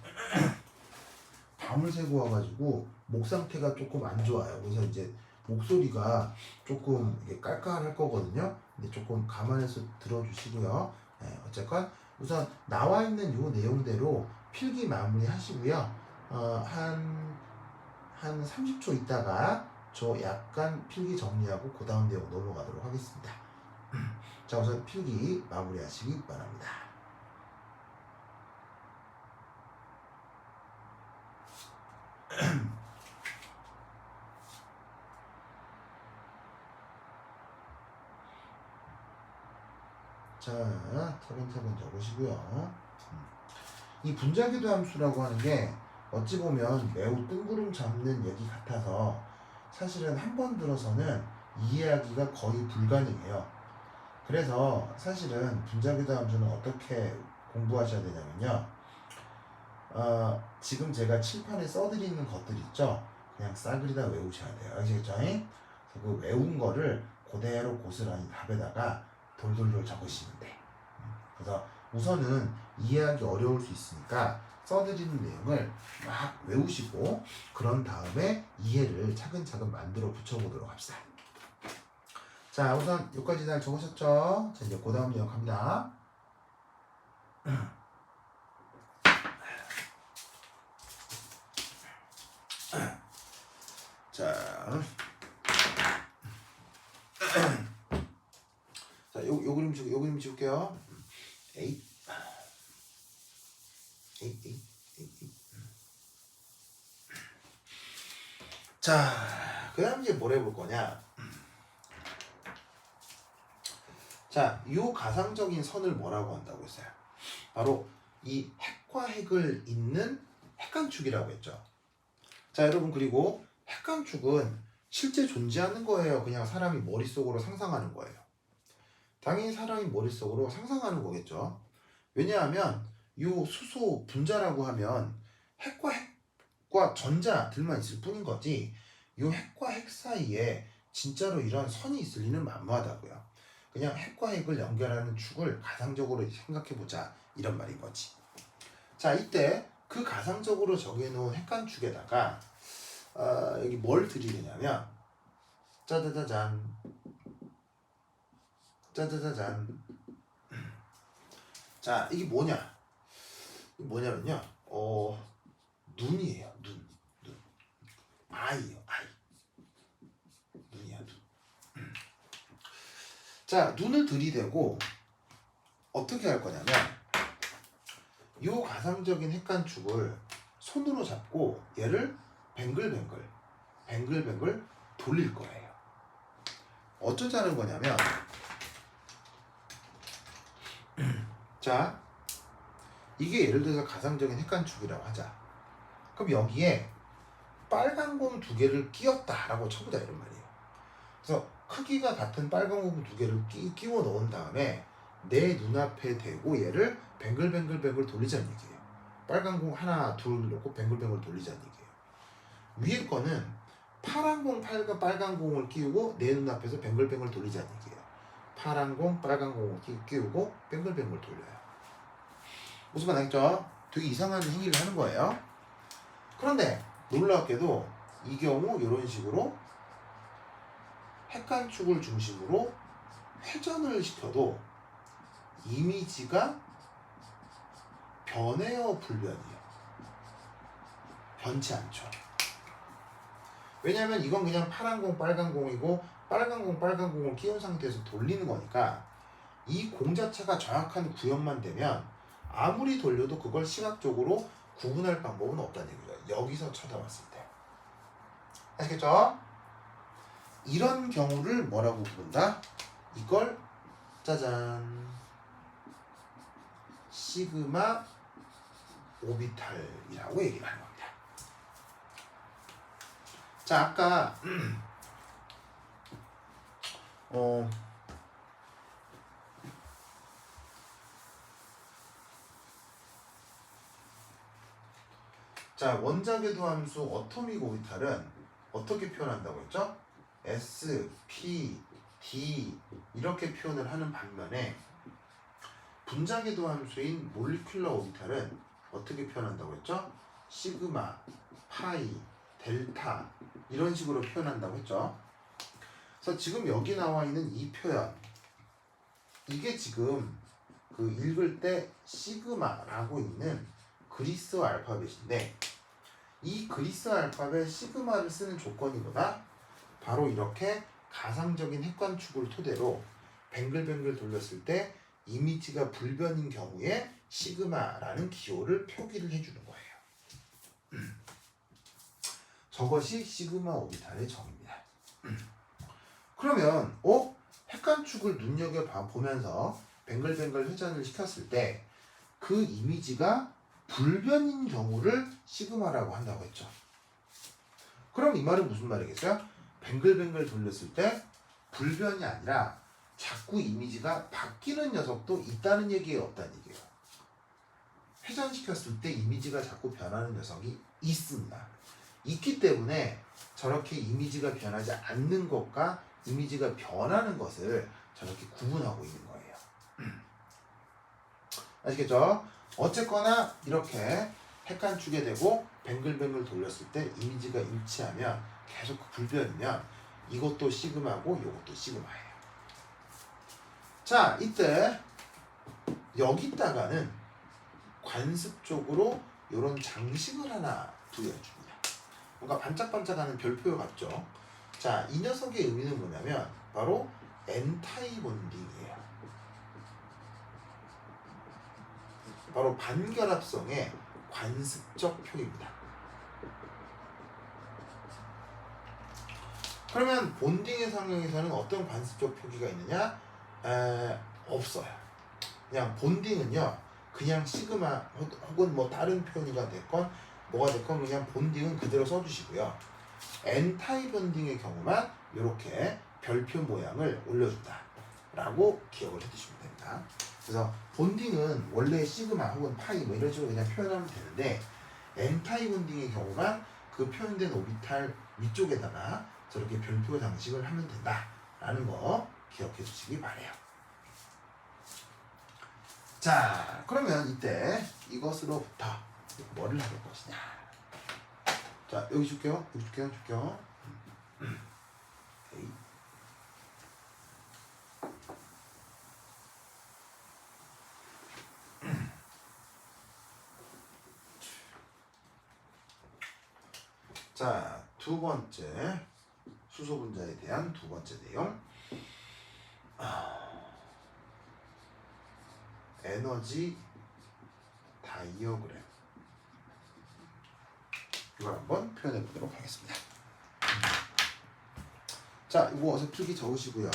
밤을 새고 와가지고 목 상태가 조금 안 좋아요. 그래서 이제 목소리가 조금 이게 깔깔할 거거든요. 근데 조금 감안해서 들어주시고요. 네, 어쨌건 우선 나와 있는 요 내용대로 필기 마무리 하시고요. 한 30초 있다가 저 약간 필기 정리하고 그 다음 내용 넘어가도록 하겠습니다. 자, 우선 필기 마무리 하시기 바랍니다. 자, 차근차근 적으시고요. 이 분자기도 함수라고 하는 게 어찌 보면 매우 뜬구름 잡는 얘기 같아서 사실은 한 번 들어서는 이해하기가 거의 불가능해요. 그래서 사실은 분자기도 함수는 어떻게 공부하셔야 되냐면요. 지금 제가 칠판에 써드리는 것들 있죠? 그냥 싸그리 다 외우셔야 돼요. 아시겠죠? 그래서 그 외운 거를 그대로 고스란히 답에다가 돌돌돌 적으시면 돼. 그래서 우선은 이해하기 어려울 수 있으니까 써드리는 내용을 막 외우시고 그런 다음에 이해를 차근차근 만들어 붙여보도록 합시다. 자, 우선 여기까지 잘 적으셨죠? 자, 이제 그 다음 내용 갑니다. 자, 자, 요 그림 지울게요. 에잇. 자, 그 다음 이제 뭘 해볼 거냐. 자, 요 가상적인 선을 뭐라고 한다고 했어요? 바로 이 핵과 핵을 잇는 핵간축이라고 했죠. 자, 여러분, 그리고 핵간축은 실제 존재하는 거예요? 그냥 사람이 머릿속으로 상상하는 거예요? 당연히 사람이 머릿속으로 상상하는 거겠죠. 왜냐하면 요 수소 분자라고 하면 핵과 전자들만 있을 뿐인 거지 요 핵과 핵 사이에 진짜로 이런 선이 있을 리는 만무하다고요. 그냥 핵과 핵을 연결하는 축을 가상적으로 생각해보자 이런 말인 거지. 자, 이때 그 가상적으로 정해놓은 핵간축에다가 여기 뭘 들이대냐면 짜자자잔 짜자자잔. 자, 이게 뭐냐면요 눈이에요. 눈. 아이요. 아이. 눈이야, 눈. 자, 눈을 들이대고 어떻게 할 거냐면 요 가상적인 핵간축을 손으로 잡고 얘를 뱅글뱅글 돌릴 거예요. 어쩌자는 거냐면 자, 이게 예를 들어서 가상적인 핵간축이라고 하자. 그럼 여기에 빨간 공 두 개를 끼웠다라고 쳐보자 이런 말이에요. 그래서 크기가 같은 빨간 공 두 개를 끼워 넣은 다음에 내 눈앞에 대고 얘를 뱅글뱅글 돌리자는 얘기예요. 빨간 공 하나 둘 넣고 뱅글뱅글 돌리자는 얘기예요. 위에 거는 파란 공 빨간 공을 끼우고 내 눈앞에서 뱅글뱅글 돌리자는 얘기예요. 파란 공 빨간 공을 끼우고 뱅글뱅글 돌려요. 무슨 말 알겠죠? 되게 이상한 행위를 하는 거예요. 그런데 놀랍게도 이 경우 이런 식으로 핵간축을 중심으로 회전을 시켜도 이미지가 변해요, 불변이요? 변치 않죠. 왜냐면 이건 그냥 파란 공, 빨간 공이고 빨간 공, 빨간 공을 끼운 상태에서 돌리는 거니까 이 공 자체가 정확한 구형만 되면 아무리 돌려도 그걸 시각적으로 구분할 방법은 없다는 얘기죠. 여기서 쳐다봤을 때. 아시겠죠? 이런 경우를 뭐라고 부른다? 이걸 짜잔 시그마 오비탈이라고 얘기를 하는 겁니다. 자, 아까 자, 원자궤 도함수 어토믹 오비탈은 어떻게 표현한다고 했죠? S, P, D 이렇게 표현을 하는 반면에 분자궤 도함수인 몰리큘러 오비탈은 어떻게 표현한다고 했죠? 시그마, 파이, 델타 이런 식으로 표현한다고 했죠. 그래서 지금 여기 나와 있는 이 표현 이게 지금 그 읽을 때 시그마라고 있는 그리스 알파벳인데 이 그리스 알파벳 시그마를 쓰는 조건이 뭐다? 바로 이렇게 가상적인 핵관축을 토대로 뱅글뱅글 돌렸을 때 이미지가 불변인 경우에 시그마라는 기호를 표기를 해주는 거예요. 저것이 시그마 오비탈의 정의입니다. 그러면 핵관축을 눈여겨보면서 뱅글뱅글 회전을 시켰을 때 그 이미지가 불변인 경우를 시그마라고 한다고 했죠. 그럼 이 말은 무슨 말이겠어요? 뱅글뱅글 돌렸을 때 불변이 아니라 자꾸 이미지가 바뀌는 녀석도 있다는 얘기예요, 없다는 얘기예요? 회전시켰을 때 이미지가 자꾸 변하는 녀석이 있습니다. 있기 때문에 저렇게 이미지가 변하지 않는 것과 이미지가 변하는 것을 저렇게 구분하고 있는 거예요. 아시겠죠? 어쨌거나 이렇게 핵관축에 대고 뱅글뱅글 돌렸을 때 이미지가 일치하면 계속 불변이면 이것도 시그마고 이것도 시그마예요. 자, 이때 여기다가는 관습적으로 이런 장식을 하나 부여해줍니다. 뭔가 반짝반짝하는 별표 같죠? 자, 이 녀석의 의미는 뭐냐면 바로 엔타이 본딩이에요. 바로 반결합성의 관습적 표기입니다. 그러면 본딩의 성형에서는 어떤 관습적 표기가 있느냐? 없어요. 그냥 본딩은요, 그냥 시그마 혹은 뭐 다른 표현이가 됐건 뭐가 됐건 그냥 본딩은 그대로 써주시고요. 엔타이 본딩의 경우만 이렇게 별표 모양을 올려준다 라고 기억을 해두시면 됩니다. 그래서 본딩은 원래 시그마 혹은 파이 뭐 이런 식으로 그냥 표현하면 되는데 엔타이 본딩의 경우만 그 표현된 오비탈 위쪽에다가 저렇게 별표 장식을 하면 된다라는 거 기억해 주시기 바래요. 자, 그러면 이때 이것으로부터 뭐를 하는 것이냐? 자, 여기 줄게요. 여기 줄게요. 오케이. 자, 두 번째 수소 분자에 대한 두 번째 내용. 에너지 다이어그램. 이걸 한번 표현해 보도록 하겠습니다. 자, 이거 어서 필기 적으시고요.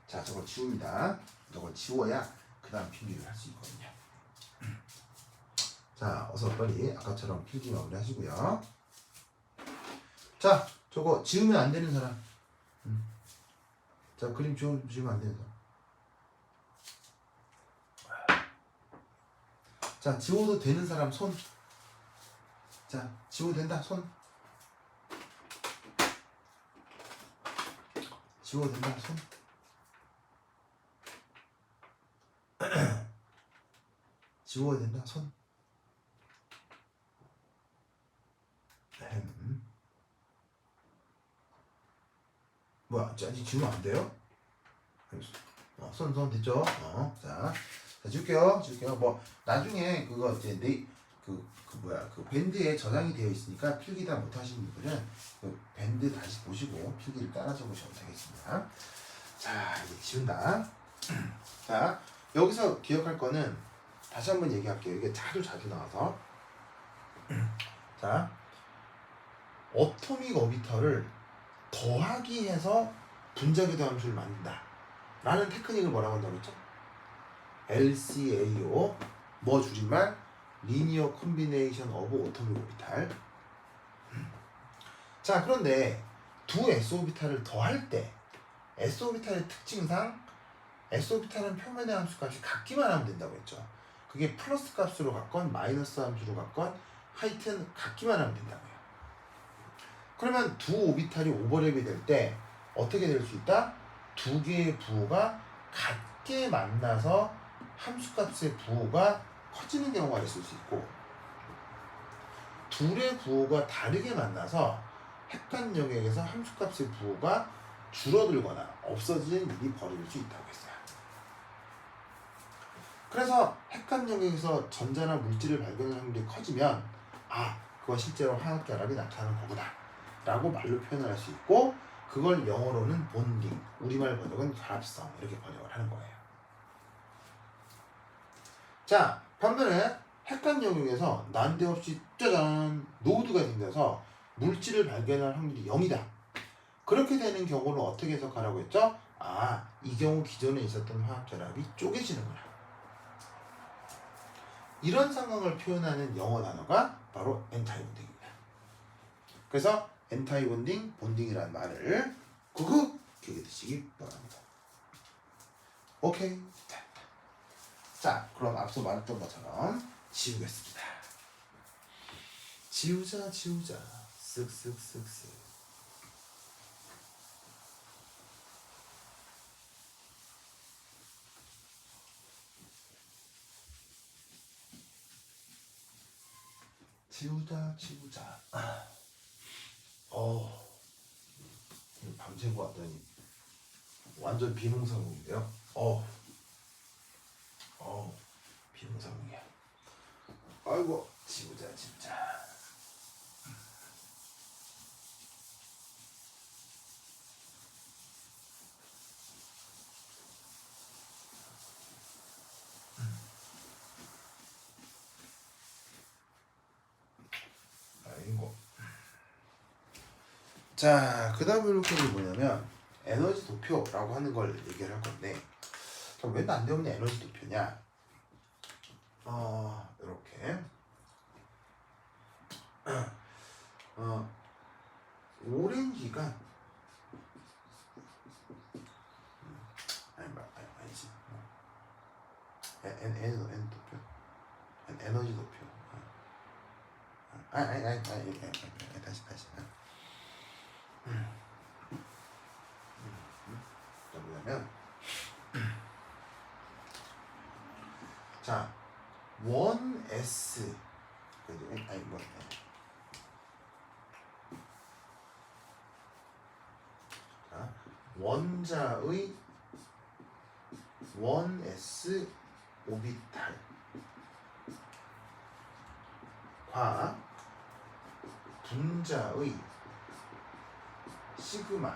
자, 저걸 지웁니다. 저걸 지워야 그 다음 필기를 할 수 있거든요. 자, 어서 빨리 아까처럼 필기 마무리 하시고요. 자, 저거 지우면 안 되는 사람. 자, 그림 지우면 안 되는 사람. 자, 지워도 되는 사람 손. 자, 지워도 된다 손. 지워도 된다 손. 지워야 된다 손. 뭐야, 아직 지우면 안 돼요? 손 됐죠? 자, 자, 줄게요. 뭐 나중에 그거 이제 그 밴드에 저장이 되어 있으니까 필기 다 못 하시는 분들은 그 밴드 다시 보시고 필기를 따라 적으시면 되겠습니다. 자, 이제 지운다. 자, 여기서 기억할 거는 다시 한번 얘기할게요. 이게 자주 나와서. 자, 어토믹 오비터를 더하기 해서 분자궤도 함수를 만든다 라는 테크닉을 뭐라고 한다고 했죠? LCAO 뭐 줄임말? 리니어 콤비네이션 오브 오토믹 오비탈. 자, 그런데 두 S 오비탈을 더할 때 S 오비탈의 특징상 S 오비탈은 표면의 함수 값이 같기만 하면 된다고 했죠. 그게 플러스 값으로 갔건 마이너스 함수로 갔건 하여튼 같기만 하면 된다고요. 그러면 두 오비탈이 오버랩이 될 때 어떻게 될 수 있다? 두 개의 부호가 같게 만나서 함수값의 부호가 커지는 경우가 있을 수 있고, 둘의 부호가 다르게 만나서 핵간 영역에서 함수값의 부호가 줄어들거나 없어지는 일이 벌어질 수 있다고 했어요. 그래서 핵간 영역에서 전자나 물질을 발견할 확률이 커지면 그거 실제로 화학결합이 나타나는 거구나 라고 말로 표현할 수 있고, 그걸 영어로는 본딩, 우리말 번역은 결합성 이렇게 번역을 하는 거예요. 자, 반면에 핵간 영역에서 난데없이 짜잔 노드가 생겨서 물질을 발견할 확률이 0이다. 그렇게 되는 경우는 어떻게 해석하라고 했죠? 이 경우 기존에 있었던 화학결합이 쪼개지는구나. 이런 상황을 표현하는 영어 단어가 바로 엔타이본딩입니다. 그래서 엔타이본딩, 본딩이라는 말을 구구 기억해 두시기 바랍니다. 오케이. 자, 그럼 앞서 말했던 것처럼 지우겠습니다. 지우자 쓱쓱쓱쓱. 지우자. 밤새고 왔더니 완전 비몽사몽인데요. 비몽사몽이야. 아이고, 지우자. 아이고. 자, 그 다음에 이렇게 뭐냐면 에너지 도표라고 하는 걸 얘기를 할 건데, 왜 난데없는 에너지 도표냐? 이렇게 오랜 기간 아니지. N 도표, 에너지 도표. 다시. 뭐냐면, 자, 1S 원자의 1S 오비탈과 분자의 시그마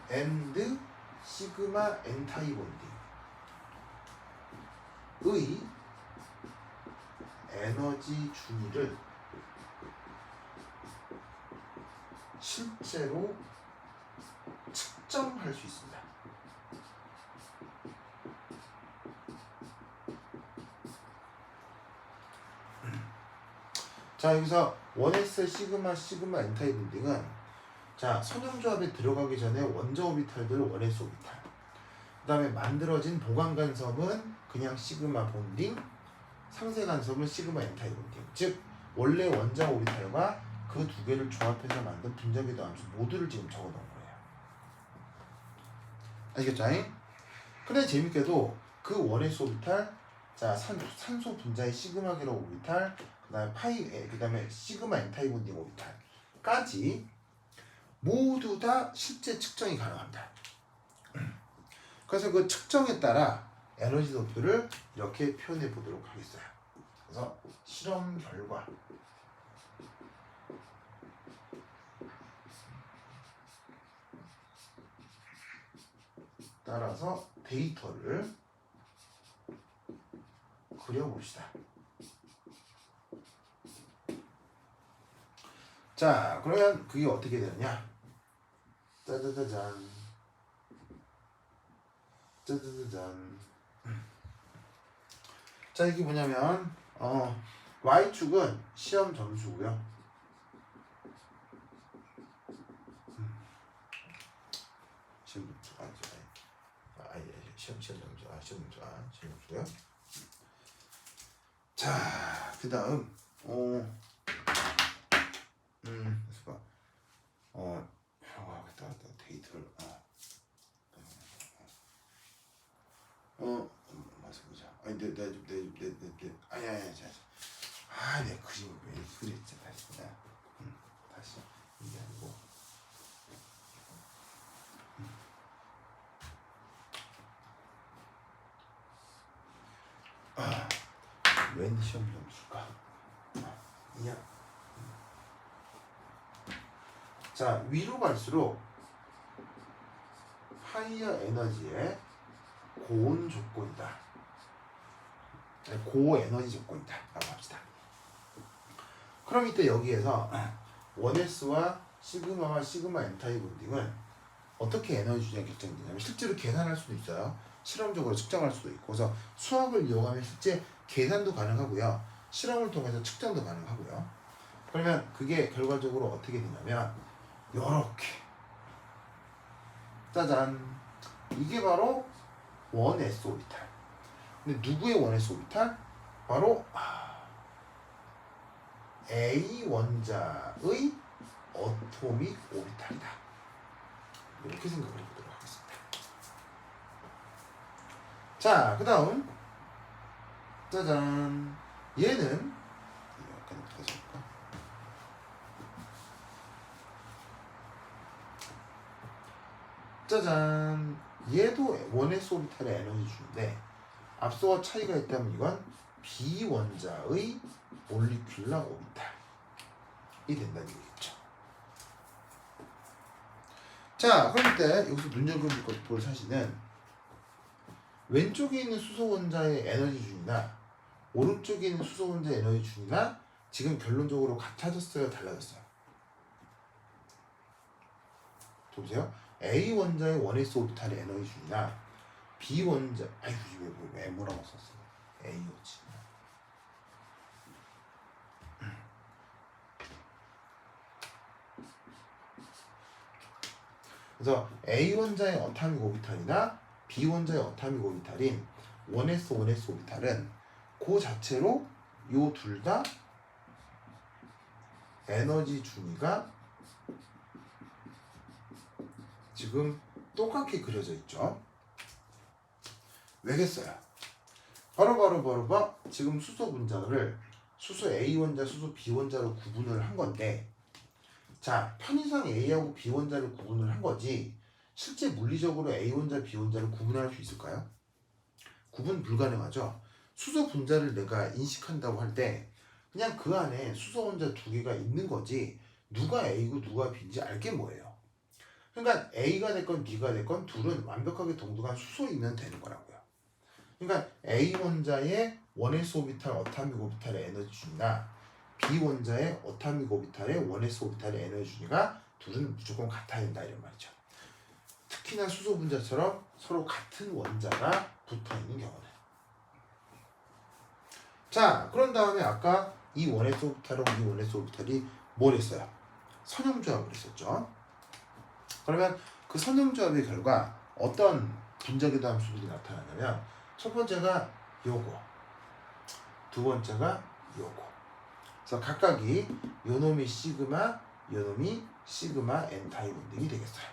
and 시그마 엔타이본딩의 에너지 준위를 실제로 측정할 수 있습니다. 자, 여기서 1S 시그마 엔타이본딩은, 자, 선형조합에 들어가기 전에 원자 오비탈들 1S 오비탈, 그 다음에 만들어진 보강 간섭은 그냥 시그마 본딩, 상세 간섭은 시그마 엔타이본딩. 즉 원래 원자 오비탈과 그 두 개를 조합해서 만든 분자궤도 함수 모두를 지금 적어 놓은 거예요. 아시겠죠? 근데 재밌게도 그 1S 오비탈, 자, 산소 분자의 시그마 계로 오비탈, 그 다음에 시그마 엔타이본딩 오비탈까지 모두 다 실제 측정이 가능합니다. 그래서 그 측정에 따라 에너지 도표를 이렇게 표현해 보도록 하겠어요. 그래서 실험 결과 따라서 데이터를 그려봅시다. 자, 그러면 그게 어떻게 되느냐? 짜자자잔. 짜자자잔. 자, 이게 뭐냐면 Y축은 시험 점수고요. 시험 점수 시험 점수고요. 자, 그다음 데이터를 맞아 보자. 아니 내 그림을 왜 그랬지 다시 다시 이게 아니고 웬 시험 점수일까? 자, 위로 갈수록 하이어 에너지의 고온 조건이다. 고에너지 조건이다 라고 합시다. 그럼 이때 여기에서 1S와 시그마와 시그마 N타입 본딩은 어떻게 에너지 주냐 결정되냐면 실제로 계산할 수도 있어요. 실험적으로 측정할 수도 있고, 그래서 수학을 이용하면 실제 계산도 가능하고요, 실험을 통해서 측정도 가능하고요. 그러면 그게 결과적으로 어떻게 되냐면 요렇게 짜잔, 이게 바로 1S 오비탈. 근데 누구의 1S 오비탈? 바로 A 원자의 어토믹 오비탈이다. 이렇게 생각을 해보도록 하겠습니다. 자, 그 다음 짜잔, 얘는 약간 다시 볼까? 짜잔, 얘도 1S 오비탈의 에너지 주인데 앞서와 차이가 있다면 이건 비원자의 몰리큘러 오비탈이 된다는 얘기겠죠. 자, 그럴 때 여기서 눈여겨볼 사실은 왼쪽에 있는 수소 원자의 에너지 준이나 오른쪽에 있는 수소 원자의 에너지 준이나 지금 결론적으로 같아졌어요, 달라졌어요? 보세요. A 원자의 1S 오비탈의 에너지 준이나 B 원자, 왜 뭐라고 썼어? A였지. 그래서 A 원자의 어타믹 오비탈이나 B 원자의 어타믹 오비탈인 1S 오비탈은 그 자체로 요 둘 다 에너지 준위가 지금 똑같게 그려져 있죠. 왜겠어요? 바로 지금 수소 분자를 수소 A 원자, 수소 B 원자로 구분을 한 건데, 자, 편의상 A하고 B 원자를 구분을 한 거지 실제 물리적으로 A 원자, B 원자를 구분할 수 있을까요? 구분 불가능하죠. 수소 분자를 내가 인식한다고 할 때 그냥 그 안에 수소 원자 두 개가 있는 거지 누가 A고 누가 B인지 알게 뭐예요. 그러니까 A가 됐건 B가 됐건 둘은 완벽하게 동등한 수소이면 되는 거라고요. 그러니까 A 원자의 1S 오비탈 어타믹 오비탈의 에너지 준이나 B 원자의 어타믹 오비탈의 1S 오비탈의 에너지 준위가 둘은 무조건 같아야 된다 이런 말이죠. 특히나 수소 분자처럼 서로 같은 원자가 붙어있는 경우는. 자, 그런 다음에 아까 이 1S 오비탈하고 이 1S 오비탈이 뭘 했어요? 선형조합을 했었죠. 그러면 그 선형조합의 결과 어떤 분자기도 함수들이 나타나냐면 첫 번째가 요거, 두 번째가 요거. 그래서 각각이 요놈이 시그마, 요놈이 시그마 N타입 본딩이 되겠어요.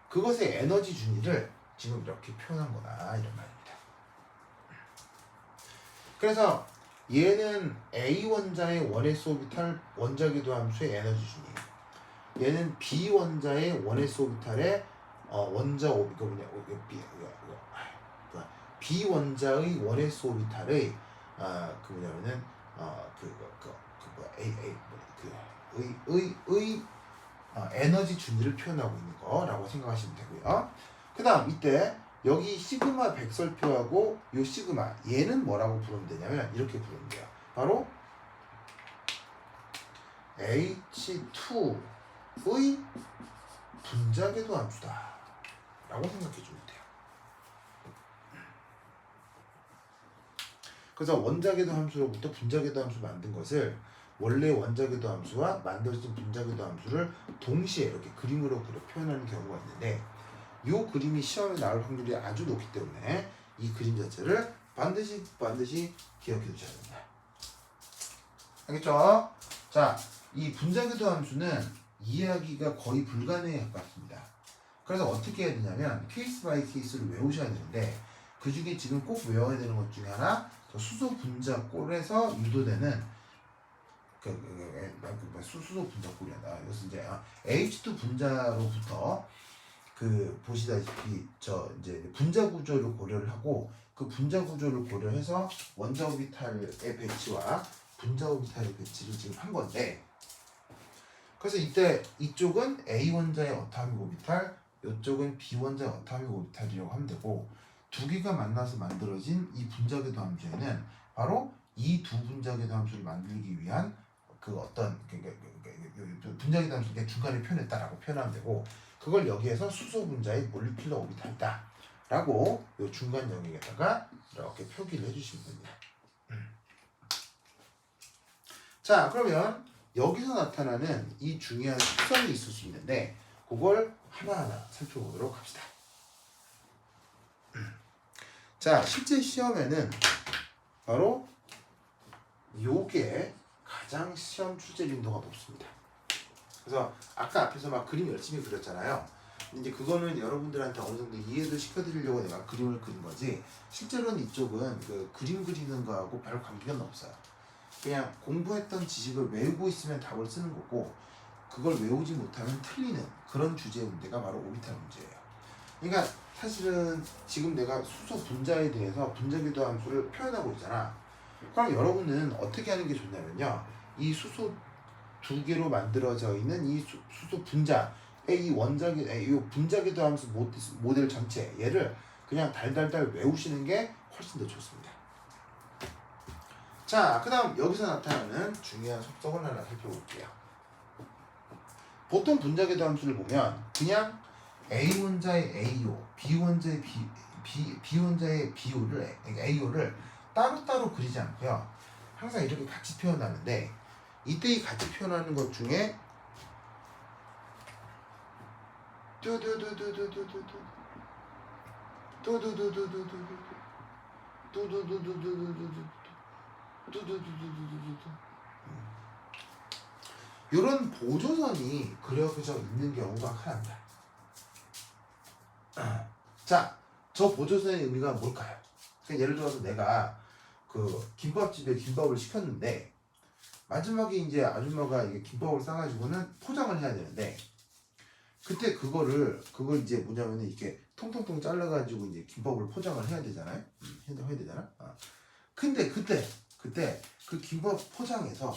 그것의 에너지 준위를 지금 이렇게 표현한 거다 이런 말입니다. 그래서 얘는 A 원자의 1S 오비탈 원자기도 함수의 에너지 준위, 얘는 B 원자의 1S 오비탈의 원자 이거 뭐냐 B 원자의 원S 오비탈의 그 뭐냐면은 에너지 준위를 표현하고 있는 거라고 생각하시면 되고요. 그다음 이때 여기 시그마 백설표하고 요 시그마 얘는 뭐라고 부르면 되냐면 이렇게 부르면 돼요. 바로 H2의 분자궤도 함수다 라고 생각해 주면 돼요. 그래서 원자궤도 함수로부터 분자궤도 함수 만든 것을 원래 원자궤도 함수와 만들어진 분자궤도 함수를 동시에 이렇게 그림으로 표현하는 경우가 있는데 이 그림이 시험에 나올 확률이 아주 높기 때문에 이 그림 자체를 반드시 기억해 두셔야 됩니다. 알겠죠? 자, 이 분자궤도 함수는 이해하기가 거의 불가능에 가깝습니다. 그래서 어떻게 해야 되냐면 케이스 바이 케이스를 외우셔야 되는데 그 중에 지금 꼭 외워야 되는 것 중에 하나 수소 분자 꼴에서 유도되는 수소 분자 꼴이다. 이것은 이제 H2 분자로부터 보시다시피 이제 분자 구조를 고려를 하고 그 분자 구조를 고려해서 원자 오비탈의 배치와 분자 오비탈의 배치를 지금 한 건데 그래서 이때 이쪽은 A 원자의 어타믹 오비탈, 이쪽은 B 원자의 어타믹 오비탈이라고 하면 되고 두 개가 만나서 만들어진 이 분자궤도 함수에는 바로 이 두 분자궤도 함수를 만들기 위한 분자궤도 함수를 중간에 표현했다라고 표현하면 되고 그걸 여기에서 수소 분자의 몰리큘러 오비탈이다 라고 이 중간 영역에다가 이렇게 표기를 해주시면 됩니다. 자, 그러면 여기서 나타나는 이 중요한 특성이 있을 수 있는데 그걸 하나하나 살펴보도록 합시다. 자, 실제 시험에는 바로 요게 가장 시험 출제 빈도가 높습니다. 그래서 아까 앞에서 막 그림 열심히 그렸잖아요. 이제 그거는 여러분들한테 어느 정도 이해도 시켜드리려고 내가 그림을 그린 거지 실제로는 이쪽은 그 그림 그리는 거하고 별 관계는 없어요. 그냥 공부했던 지식을 외우고 있으면 답을 쓰는 거고 그걸 외우지 못하면 틀리는 그런 주제의 문제가 바로 오비탈 문제예요. 그러니까 사실은 지금 내가 수소 분자에 대해서 분자궤도 함수를 표현하고 있잖아. 그럼 여러분은 어떻게 하는 게 좋냐면요. 이 수소 두 개로 만들어져 있는 이 수소 분자의 이 분자궤도 함수 모델 전체 얘를 그냥 달달달 외우시는 게 훨씬 더 좋습니다. 자, 그 다음 여기서 나타나는 중요한 속성을 하나 살펴볼게요. 보통 분자궤도 함수를 보면 그냥 A 원자의 AO, B 원자의 B 원자의 BO를 AO를 따로따로 그리지 않고요. 항상 이렇게 같이 표현하는데 이때 이 같이 표현하는 것 중에 이런 보조선이 그려져 있는 경우가 흔합니다. 자, 저 보조선의 의미가 뭘까요? 그러니까 예를 들어서 내가 그 김밥집에 김밥을 시켰는데 마지막에 이제 아줌마가 이게 김밥을 싸가지고는 포장을 해야 되는데 그때 그걸 이제 뭐냐면 이렇게 통통통 잘라가지고 이제 김밥을 포장을 해야 되잖아요. 해야 되잖아. 근데 그때 그 김밥 포장해서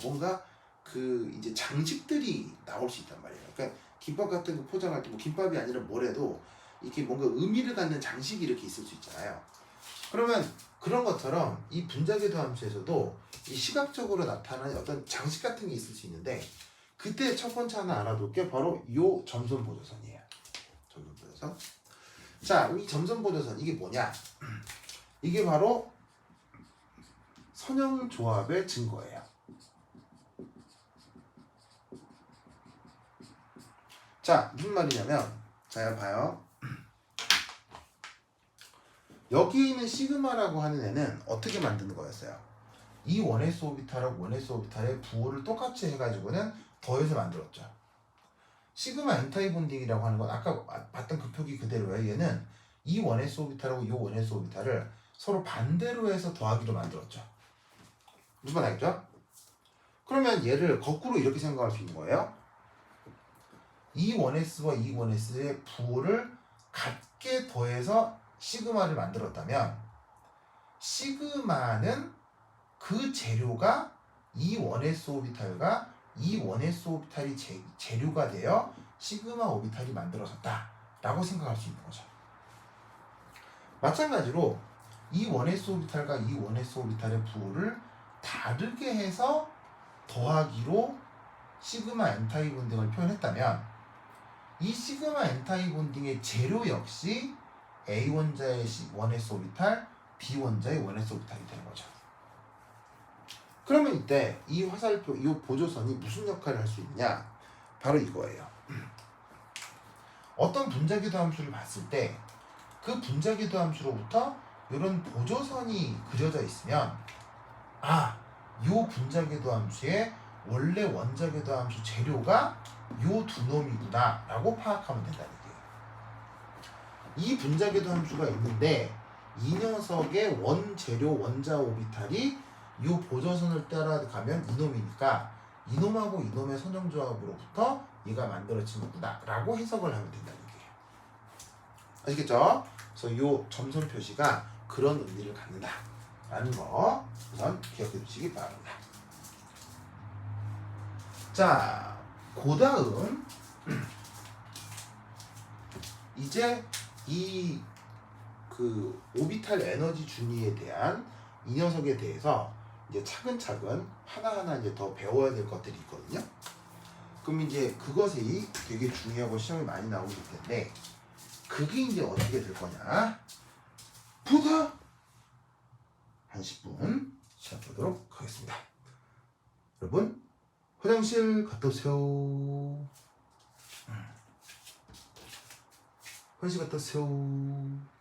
뭔가 그 이제 장식들이 나올 수 있단 말이에요. 그러니까 김밥 같은 거 포장할 때 뭐 김밥이 아니라 뭐래도 이렇게 뭔가 의미를 갖는 장식이 이렇게 있을 수 있잖아요. 그러면 그런 것처럼 이 분자궤도 함수에서도 이 시각적으로 나타나는 어떤 장식 같은 게 있을 수 있는데 그때 첫 번째 하나 알아둘 게 바로 요 점선 보조선이에요. 점선 보조선. 자, 이 점선 보조선 이게 뭐냐? 이게 바로 선형 조합의 증거예요. 자, 무슨 말이냐면 자, 봐요. 여기 있는 시그마라고 하는 애는 어떻게 만드는 거였어요? 이 원S 오비탈하고 원S 오비탈의 부호를 똑같이 해가지고는 더해서 만들었죠. 시그마 엔타이 본딩이라고 하는 건 아까 봤던 그 표기 그대로예요. 얘는 이 원S 오비탈하고 이 원S 오비탈을 서로 반대로 해서 더하기로 만들었죠. 무슨 말 알겠죠? 그러면 얘를 거꾸로 이렇게 생각할 수 있는 거예요. E1S와 E1S의 부호를 같게 더해서 시그마를 만들었다면 시그마는 그 재료가 E1S 오비탈과 E1S 오비탈이 재료가 되어 시그마 오비탈이 만들어졌다 라고 생각할 수 있는 거죠. 마찬가지로 E1S 오비탈과 E1S 오비탈의 부호를 다르게 해서 더하기로 시그마 엔타이 본딩을 표현했다면 이 시그마 엔타이 본딩의 재료 역시 A 원자의 1S 오비탈, B 원자의 1S 오비탈이 되는 거죠. 그러면 이때 이 화살표, 이 보조선이 무슨 역할을 할 수 있냐? 바로 이거예요. 어떤 분자기도 함수를 봤을 때 그 분자기도 함수로부터 이런 보조선이 그려져 있으면 요 분자기도 함수의 원래 원자기도 함수 재료가 요 두 놈이구나 라고 파악하면 된다는 얘기예요. 이 분자기도 함수가 있는데 이 녀석의 원재료 원자 오비탈이 요 보조선을 따라가면 이놈이니까 이놈하고 이놈의 선형조합으로부터 얘가 만들어진 거구나 라고 해석을 하면 된다는 얘기예요. 아시겠죠? 그래서 요 점선 표시가 그런 의미를 갖는다 라는 거 우선 기억해 두시기 바랍니다. 자, 그 다음 이제 이 그 오비탈 에너지 준위에 대한 이 녀석에 대해서 이제 차근차근 하나하나 이제 더 배워야 될 것들이 있거든요. 그럼 이제 그것이 되게 중요하고 시험에 많이 나오기 때문에 그게 이제 어떻게 될 거냐? 부터 한 10분 시작 보도록 하겠습니다. 여러분 화장실 갔다 오세요. 화장실 갔다 오세요.